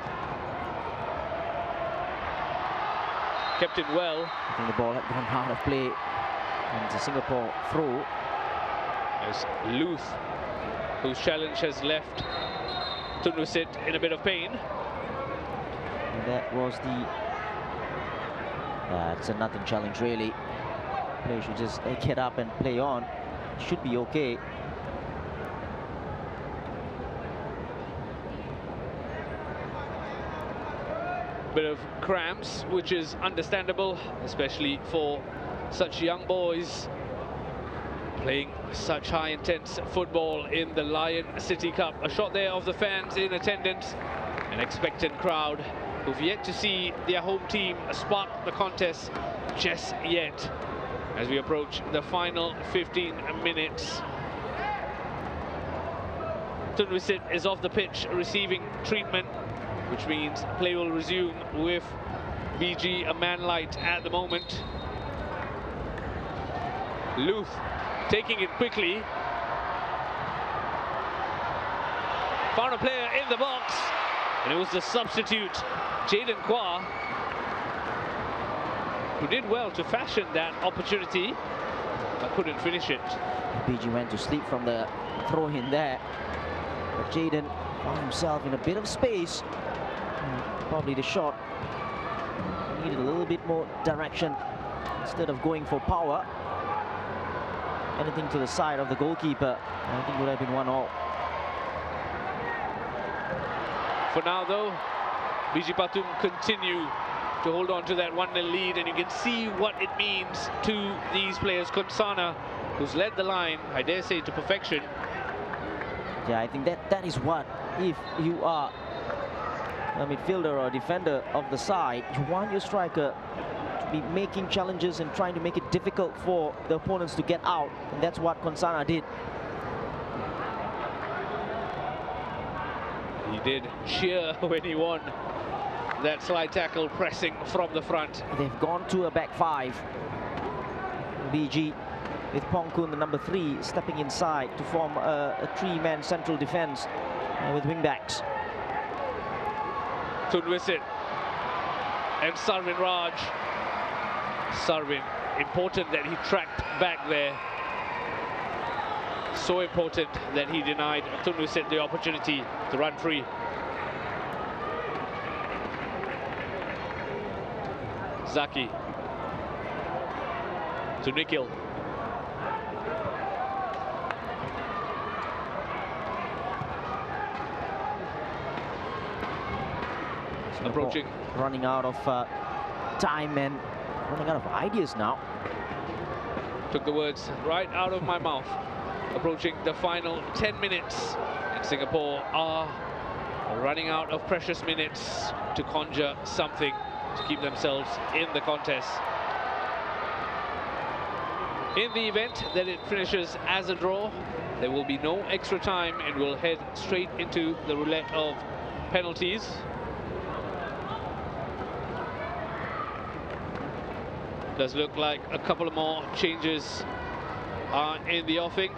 Kept it well. I think the ball had gone out of play, and it's a Singapore throw. As Luth, whose challenge has left Tunwisit in a bit of pain. And that was the... it's a nothing challenge, really. Player should just get up and play on. Should be okay. Bit of cramps, which is understandable, especially for such young boys playing such high intense football in the Lion City Cup. A shot there of the fans in attendance, an expectant crowd who've yet to see their home team spark the contest just yet as we approach the final 15 minutes. Tunwisit is off the pitch receiving treatment, which means play will resume with BG a man light at the moment. Luth taking it quickly. Found a player in the box, and it was the substitute, Jaden Kwa, who did well to fashion that opportunity, but couldn't finish it. BG went to sleep from the throw-in there, but Jaden found himself in a bit of space. Probably the shot needed a little bit more direction instead of going for power. Anything to the side of the goalkeeper, I think would have been 1-all. For now, though, BG Pathum continue to hold on to that 1-0 lead, and you can see what it means to these players. Konsana, who's led the line, I dare say, to perfection. Yeah, I think that is what, if you are a midfielder or defender of the side, you want your striker to be making challenges and trying to make it difficult for the opponents to get out, and that's what Konsana did. He did cheer when he won that slide tackle, pressing from the front. They've gone to a back five. BG with Pongkun, the number 3, stepping inside to form a 3-man central defense with wingbacks. Tunwisit and Sarvin Raj. Sarvin, important that he tracked back there. So important that he denied Tunwisit the opportunity to run free. Zaki to Nikhil. Approaching. Running out of time and running out of ideas now. Took the words right out of my mouth. Approaching the final 10 minutes, and Singapore are running out of precious minutes to conjure something to keep themselves in the contest. In the event that it finishes as a draw, there will be no extra time and we'll head straight into the roulette of penalties. Does look like a couple of more changes are in the offing.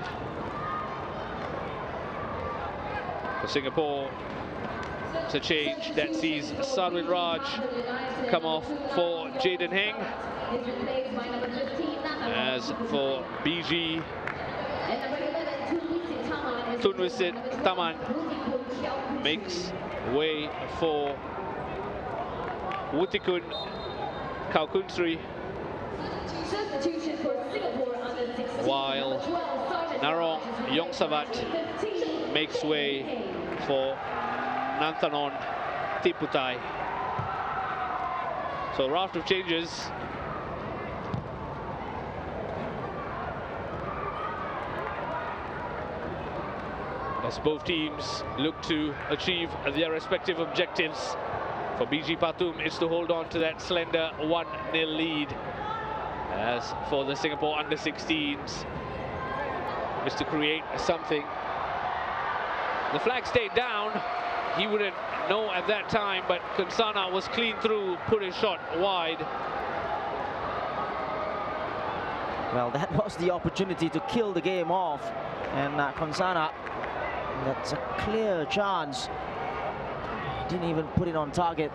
For Singapore, it's a change that sees Sarwin Raj come off for Jaden Heng. As for BG, Tunwisit Taman makes way for Wutikun Kaukunsri, while Narong Yongsavat makes way for Nanthanon Tiputai. So a raft of changes. As both teams look to achieve their respective objectives. For BG Pathum, it's to hold on to that slender 1-0 lead. As for the Singapore under-16s, it's to create something. The flag stayed down. He wouldn't know at that time, but Konsana was clean through, put his shot wide. Well, that was the opportunity to kill the game off, and Konsana, that's a clear chance. Didn't even put it on target.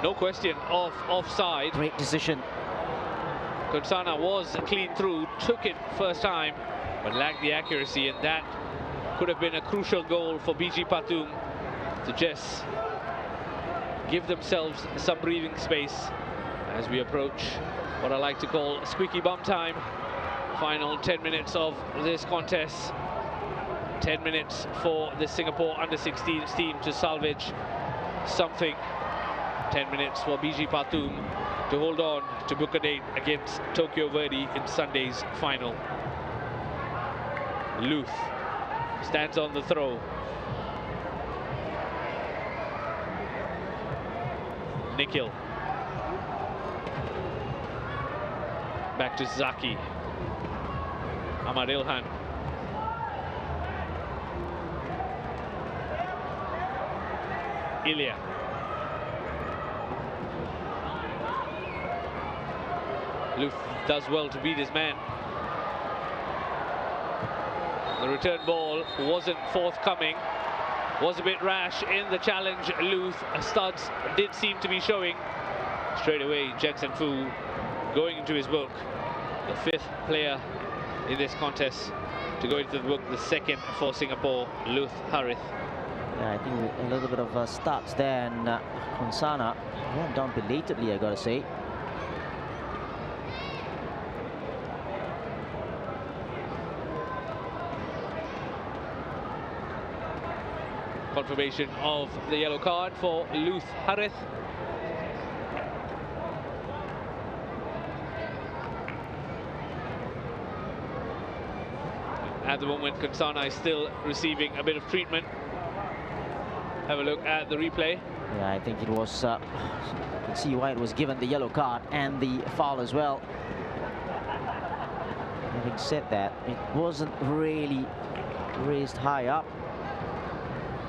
No question of offside. Great decision. Konsana was clean through, took it first time, but lacked the accuracy, and that could have been a crucial goal for BG Pathum to just give themselves some breathing space as we approach what I like to call squeaky bum time. Final 10 minutes of this contest. 10 minutes for the Singapore under-16s team to salvage something. 10 minutes for BG Pathum to hold on to book a date against Tokyo Verdy in Sunday's final. Luth stands on the throw. Nikhil. Back to Zaki. Ahmad Ilhan. Ilya. Luth does well to beat his man. The return ball wasn't forthcoming. Was a bit rash in the challenge. Luth studs did seem to be showing. Straight away, Jensen Fu going into his book. The 5th player in this contest to go into the book. The 2nd for Singapore, Luth Harith. Yeah, I think a little bit of starts there, and Konsana went down belatedly, I gotta say. Confirmation of the yellow card for Luth Harith. At the moment, Kansana is still receiving a bit of treatment. Have a look at the replay. Yeah, I think it was, you can see why it was given the yellow card and the foul as well. Having said that, it wasn't really raised high up.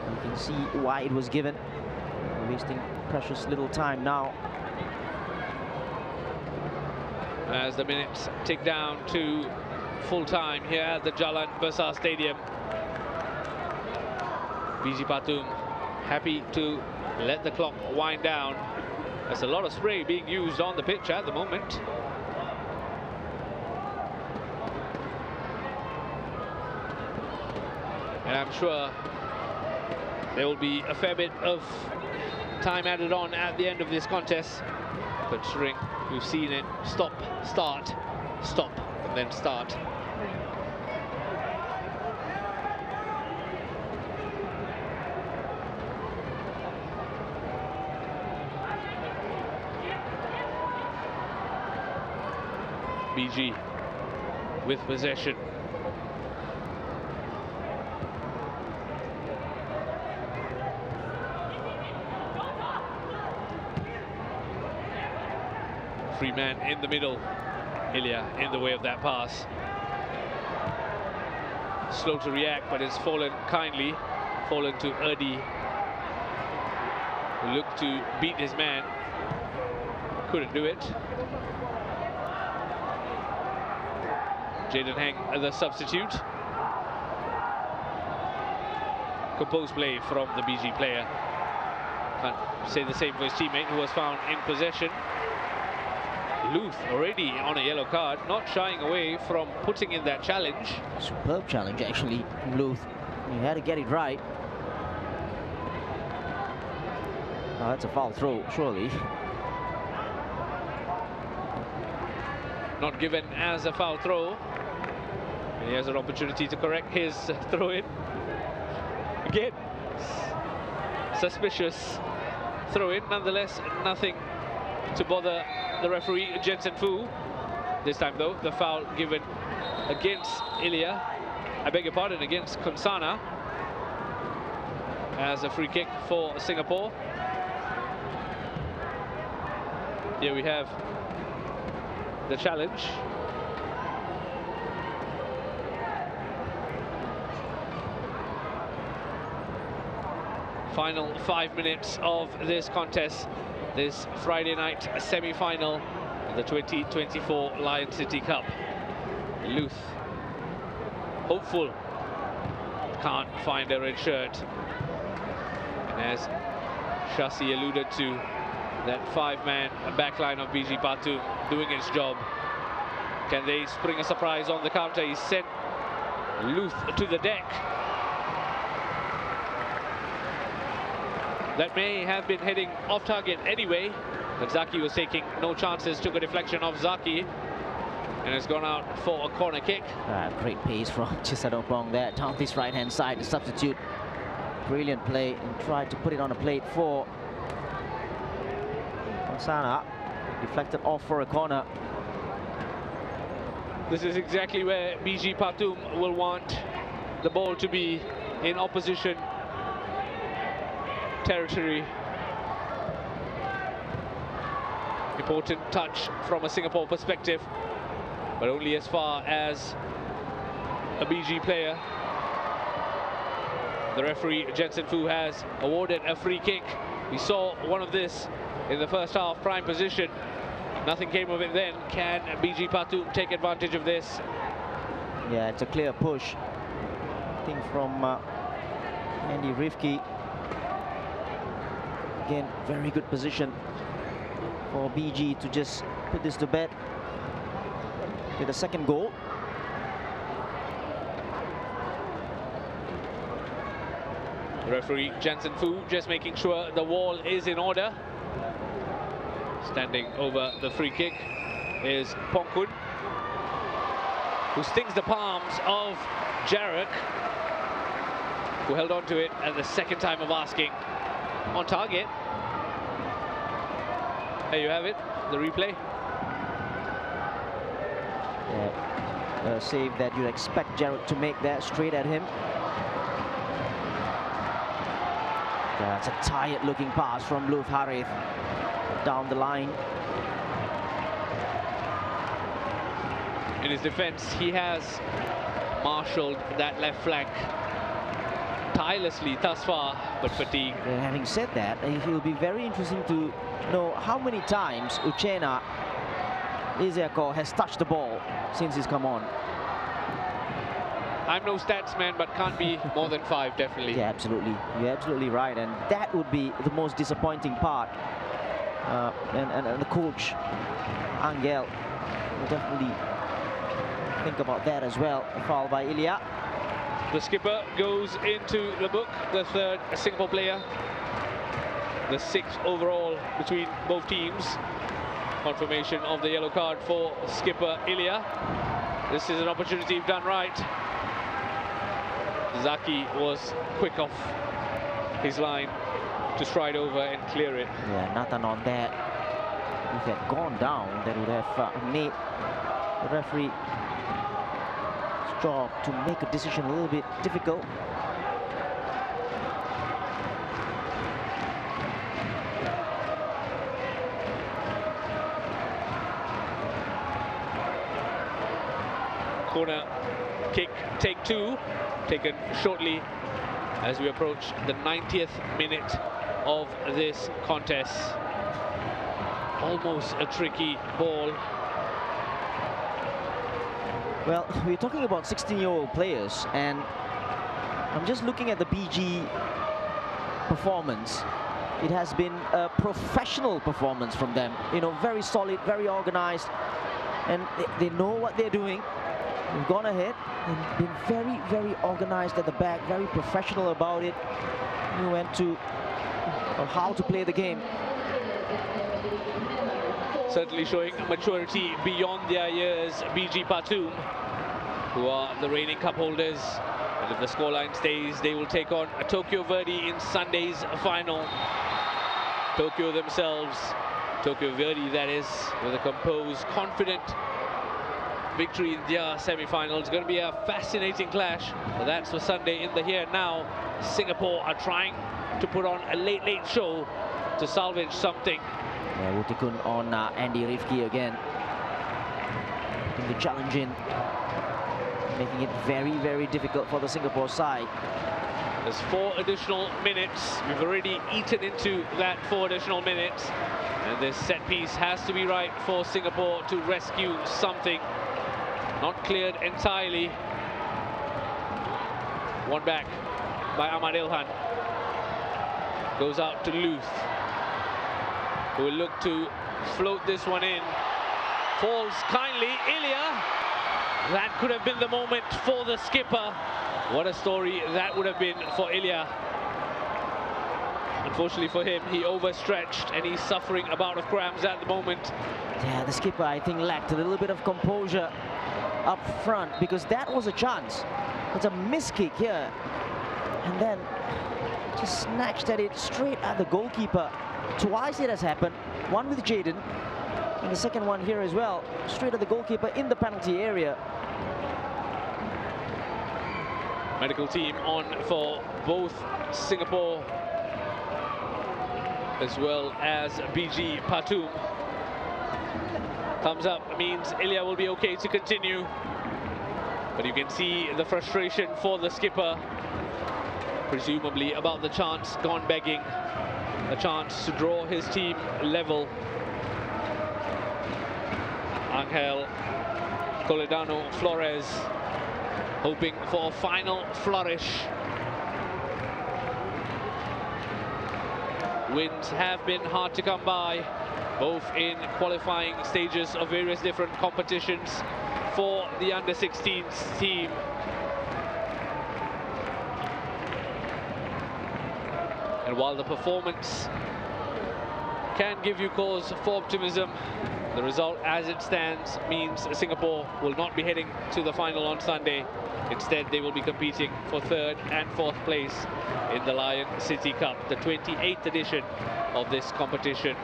You can see why it was given. Wasting precious little time now. As the minutes tick down to full time here at the Jalan Besar Stadium. BG Pathum happy to let the clock wind down. There's a lot of spray being used on the pitch at the moment. And I'm sure there will be a fair bit of time added on at the end of this contest, considering we've seen it stop, start, stop, and then start. BG with possession. Free man in the middle. Ilya in the way of that pass. Slow to react, but it's fallen kindly. Fallen to Erdi, who looked to beat his man. Couldn't do it. Jaden Heng, the substitute. Composed play from the BG player. Can't say the same for his teammate, who was found in possession. Luth already on a yellow card, not shying away from putting in that challenge. Superb challenge, actually, from Luth. He had to get it right. Oh, that's a foul throw, surely. Not given as a foul throw. And he has an opportunity to correct his throw-in. Again, suspicious throw-in. Nonetheless, nothing to bother the referee, Jensen Fu. This time, though, the foul given against Ilya. I beg your pardon, against Kansana. As a free kick for Singapore. Here we have the challenge. Final 5 minutes of this contest, this Friday night semi-final of the 2024 Lion City Cup. Luth, hopeful, can't find a red shirt. And as Shasi alluded to, that five-man backline of BG Pathum doing its job. Can they spring a surprise on the counter? He sent Luth to the deck. That may have been heading off target anyway, but Zaki was taking no chances, took a deflection off Zaki, and has gone out for a corner kick. Great pace from Chisadopong there, down this right-hand side, the substitute. Brilliant play, and tried to put it on a plate for Kansana. Deflected off for a corner. This is exactly where BG Pathum will want the ball to be, in opposition territory. Important touch from a Singapore perspective, but only as far as a BG player. The referee, Jensen Fu, has awarded a free kick. We saw one of this in the first half, prime position. Nothing came of it then. Can BG Pathum take advantage of this? Yeah, it's a clear push. I think from Andy Rifki. Again, very good position for BG to just put this to bed with a second goal. The referee, Jensen Fu, just making sure the wall is in order. Standing over the free kick is Pongkun, who stings the palms of Jarek. who held on to it at the second time of asking. On target. There you have it, the replay. Yeah, a save that you'd expect Jarrod to make that straight at him. That's a tired-looking pass from Luf Harith down the line. In his defense, he has marshaled that left flank tirelessly thus far, but fatigued. Having said that, it will be very interesting to know how many times Uchenna Isiako has touched the ball since he's come on. I'm no stats man, but can't be more than 5, definitely. Yeah, absolutely. You're absolutely right, and that would be the most disappointing part. And the coach, Angel, will definitely think about that as well. A foul by Ilya. The skipper goes into the book, the third Singapore player. The 6th overall between both teams. Confirmation of the yellow card for skipper Ilya. This is an opportunity if done right. Zaki was quick off his line to stride over and clear it. Yeah, Nathan on that. If it had gone down, that would have made the referee's job to make a decision a little bit difficult. Corner kick, take 2, taken shortly as we approach the 90th minute of this contest. Almost a tricky ball. Well, we're talking about 16-year-old players, and I'm just looking at the BG performance. It has been a professional performance from them. You know, very solid, very organized, and they know what they're doing. They've gone ahead and been very, very organized at the back, very professional about it. We went to how to play the game. Certainly showing maturity beyond their years, BG Pathum, who are the reigning cup holders. And if the scoreline stays, they will take on Tokyo Verdy in Sunday's final. Tokyo themselves, Tokyo Verdy that is, with a composed, confident victory in their semi-final. It's going to be a fascinating clash, but that's for Sunday in the here and now. Singapore are trying to put on a late show to salvage something. Yeah, Wutikun on Andy Rifki again. Putting the challenge in, making it very, very difficult for the Singapore side. There's 4 additional minutes. We've already eaten into that 4 additional minutes. And this set piece has to be right for Singapore to rescue something. Not cleared entirely. One back by Ahmad Ilhan. Goes out to Luth, who will look to float this one in. Falls kindly, Ilya. That could have been the moment for the skipper. What a story that would have been for Ilya. Unfortunately for him, he overstretched and he's suffering a bout of cramps at the moment. Yeah, the skipper, I think, lacked a little bit of composure up front, because that was a chance. It's a miss kick here. And then just snatched at it straight at the goalkeeper. Twice it has happened. One with Jaden, and the second one here as well. Straight at the goalkeeper in the penalty area. Medical team on for both Singapore as well as BG Pathum. Thumbs up means Ilya will be okay to continue. But you can see the frustration for the skipper, presumably about the chance gone begging, a chance to draw his team level. Angel Toledano Flores hoping for a final flourish. Wins have been hard to come by, both in qualifying stages of various different competitions for the under-16s team. And while the performance can give you cause for optimism, The result as it stands means Singapore will not be heading to the final on Sunday. Instead, they will be competing for 3rd and 4th place in the Lion City Cup, the 28th edition of this competition.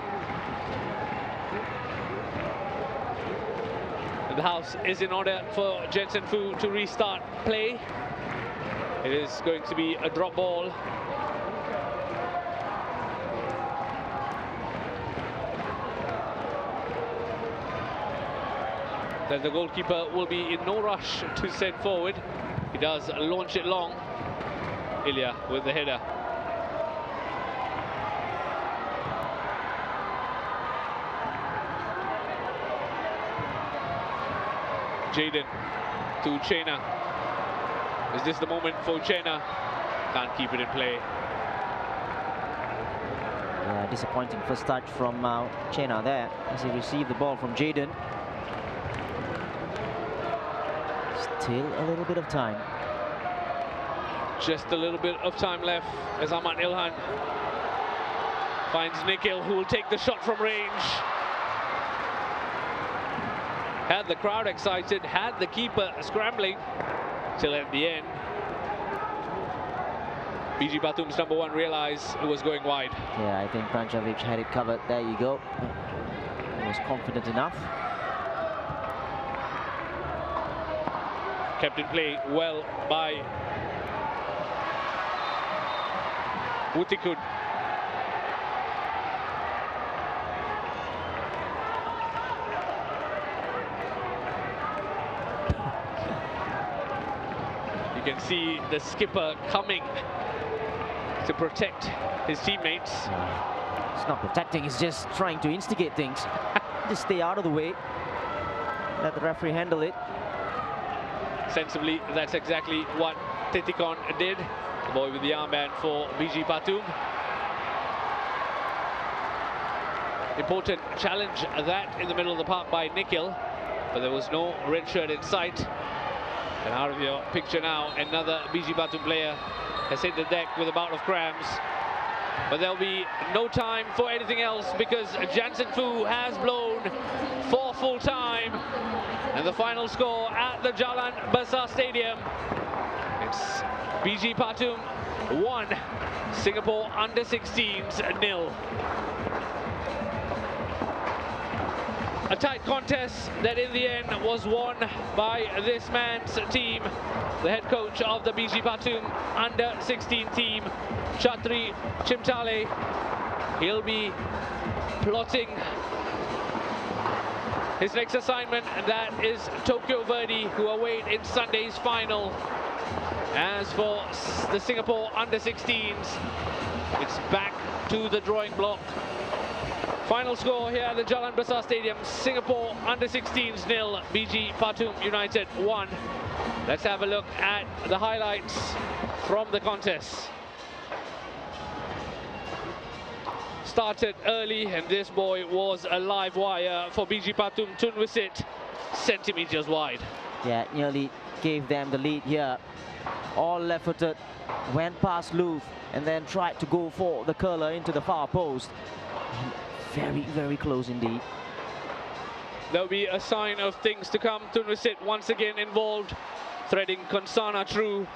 The house is in order for Jensen Fu to restart play. It is going to be a drop ball. Then the goalkeeper will be in no rush to send forward. He does launch it long. Ilya with the header. Jaden to Uchenna. Is this the moment for Uchenna? Can't keep it in play. Yeah, disappointing first touch from Uchenna there as he received the ball from Jaden. Still a little bit of time. Just a little bit of time left as Ahmad Ilhan finds Nikhil, who will take the shot from range. Had the crowd excited, had the keeper scrambling till at the end. BG Pathum's #1 realized it was going wide. Yeah, I think Pranjovic had it covered. There you go. He was confident enough. Kept in play well by Wutikun. You can see the skipper coming to protect his teammates. It's not protecting, he's just trying to instigate things. Just stay out of the way. Let the referee handle it. Sensibly, that's exactly what Titikon did. The boy with the armband for BG Pathum. Important challenge that in the middle of the park by Nikhil, but there was no red shirt in sight. And out of your picture now, another BG Pathum player has hit the deck with a bout of cramps. But there'll be no time for anything else because Jensen Fu has blown for full time. And the final score at the Jalan Besar Stadium, it's BG Pathum 1, Singapore under-16s 0. A tight contest that in the end was won by this man's team, the head coach of the BG Pathum under-16 team, Chatri Chimtale. He'll be plotting his next assignment, and that is Tokyo Verdy, who await in Sunday's final. As for the Singapore under-16s, it's back to the drawing block. Final score here at the Jalan Besar Stadium, Singapore under-16s 0, BG Pathum United 1. Let's have a look at the highlights from the contest. Started early, and this boy was a live wire for BG Pathum. Tunwisit centimeters wide. Yeah, nearly gave them the lead here. All left-footed, went past Loof, and then tried to go for the curler into the far post. And very, very close indeed. There'll be a sign of things to come. Tunwisit once again involved, threading Konsana through.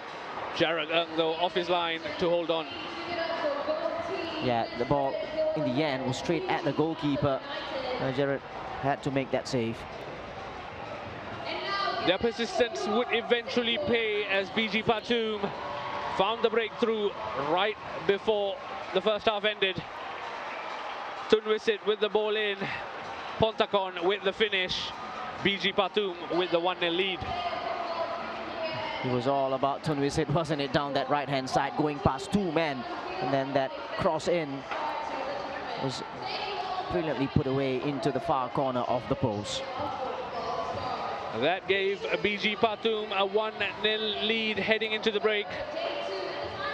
Jared Ng, though, off his line to hold on. Yeah, the ball in the end was straight at the goalkeeper. Jared had to make that save. Their persistence would eventually pay as BG Pathum found the breakthrough right before the first half ended. Tunwisit with the ball in, Pontakon with the finish, BG Pathum with the 1-0 lead. It was all about Tunwisit, wasn't it, down that right-hand side, going past two men, and then that cross in was brilliantly put away into the far corner of the post. That gave BG Pathum a 1-0 lead heading into the break.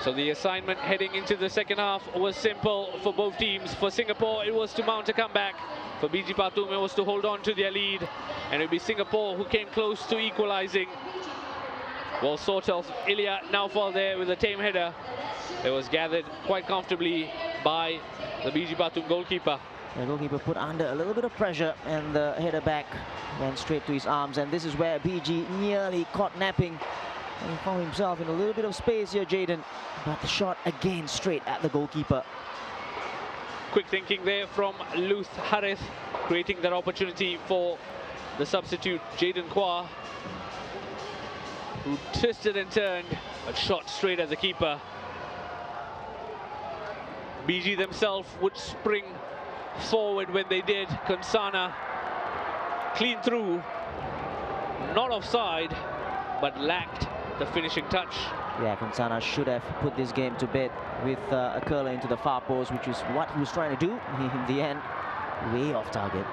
So the assignment heading into the second half was simple for both teams. For Singapore, it was to mount a comeback. For BG Pathum, it was to hold on to their lead. And it would be Singapore who came close to equalizing. Well, sort of. Ilya Naufal there with a tame header. It was gathered quite comfortably by the BG Pathum goalkeeper. The goalkeeper put under a little bit of pressure, and the header back went straight to his arms, and this is where BG nearly caught napping. And he found himself in a little bit of space here, Jaden, but the shot again straight at the goalkeeper. Quick thinking there from Luth Harith, creating that opportunity for the substitute Jaden Kwa, who twisted and turned, but shot straight at the keeper. BG themselves would spring forward when they did. Kansana clean through, not offside, but lacked the finishing touch. Yeah, Kansana should have put this game to bed with a curler into the far post, which is what he was trying to do. In the end, way off target.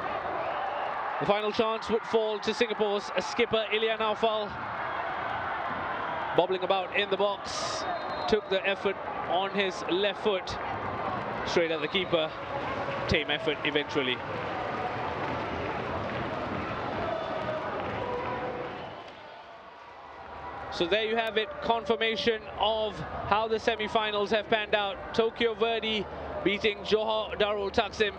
The final chance would fall to Singapore's skipper Ilya Naufal. Bobbling about in the box, took the effort on his left foot, straight at the keeper. Tame effort eventually. So there you have it, confirmation of how the semi-finals have panned out. Tokyo Verdy beating Johor Darul Taksim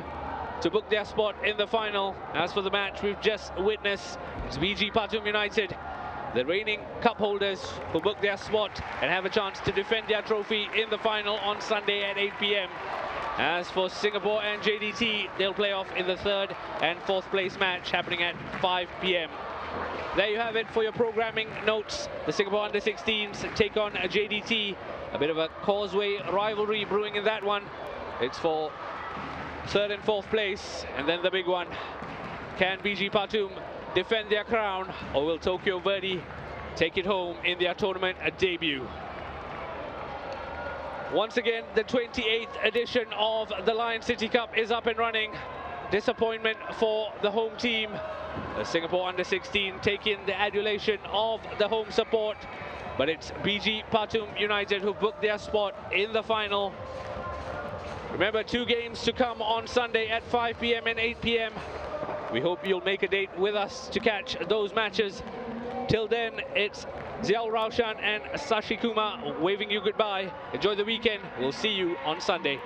to book their spot in the final. As for the match we've just witnessed, it's BG Pathum United, the reigning cup holders, who book their spot and have a chance to defend their trophy in the final on Sunday at 8 p.m. As for Singapore and JDT, they'll play off in the third and fourth place match happening at 5 p.m. There you have it for your programming notes. The Singapore Under-16s take on JDT. A bit of a causeway rivalry brewing in that one. It's for third and fourth place. And then the big one. Can BG Pathum defend their crown, or will Tokyo Verdy take it home in their tournament debut? Once again, the 28th edition of the Lion City Cup is up and running. Disappointment for the home team. The Singapore Under-16 taking the adulation of the home support, but it's BG Pathum United who booked their spot in the final. Remember, 2 games to come on Sunday at 5 p.m. and 8 p.m. We hope you'll make a date with us to catch those matches. Till then, it's Ziaul Raushan and Sashi Kumar waving you goodbye. Enjoy the weekend. We'll see you on Sunday.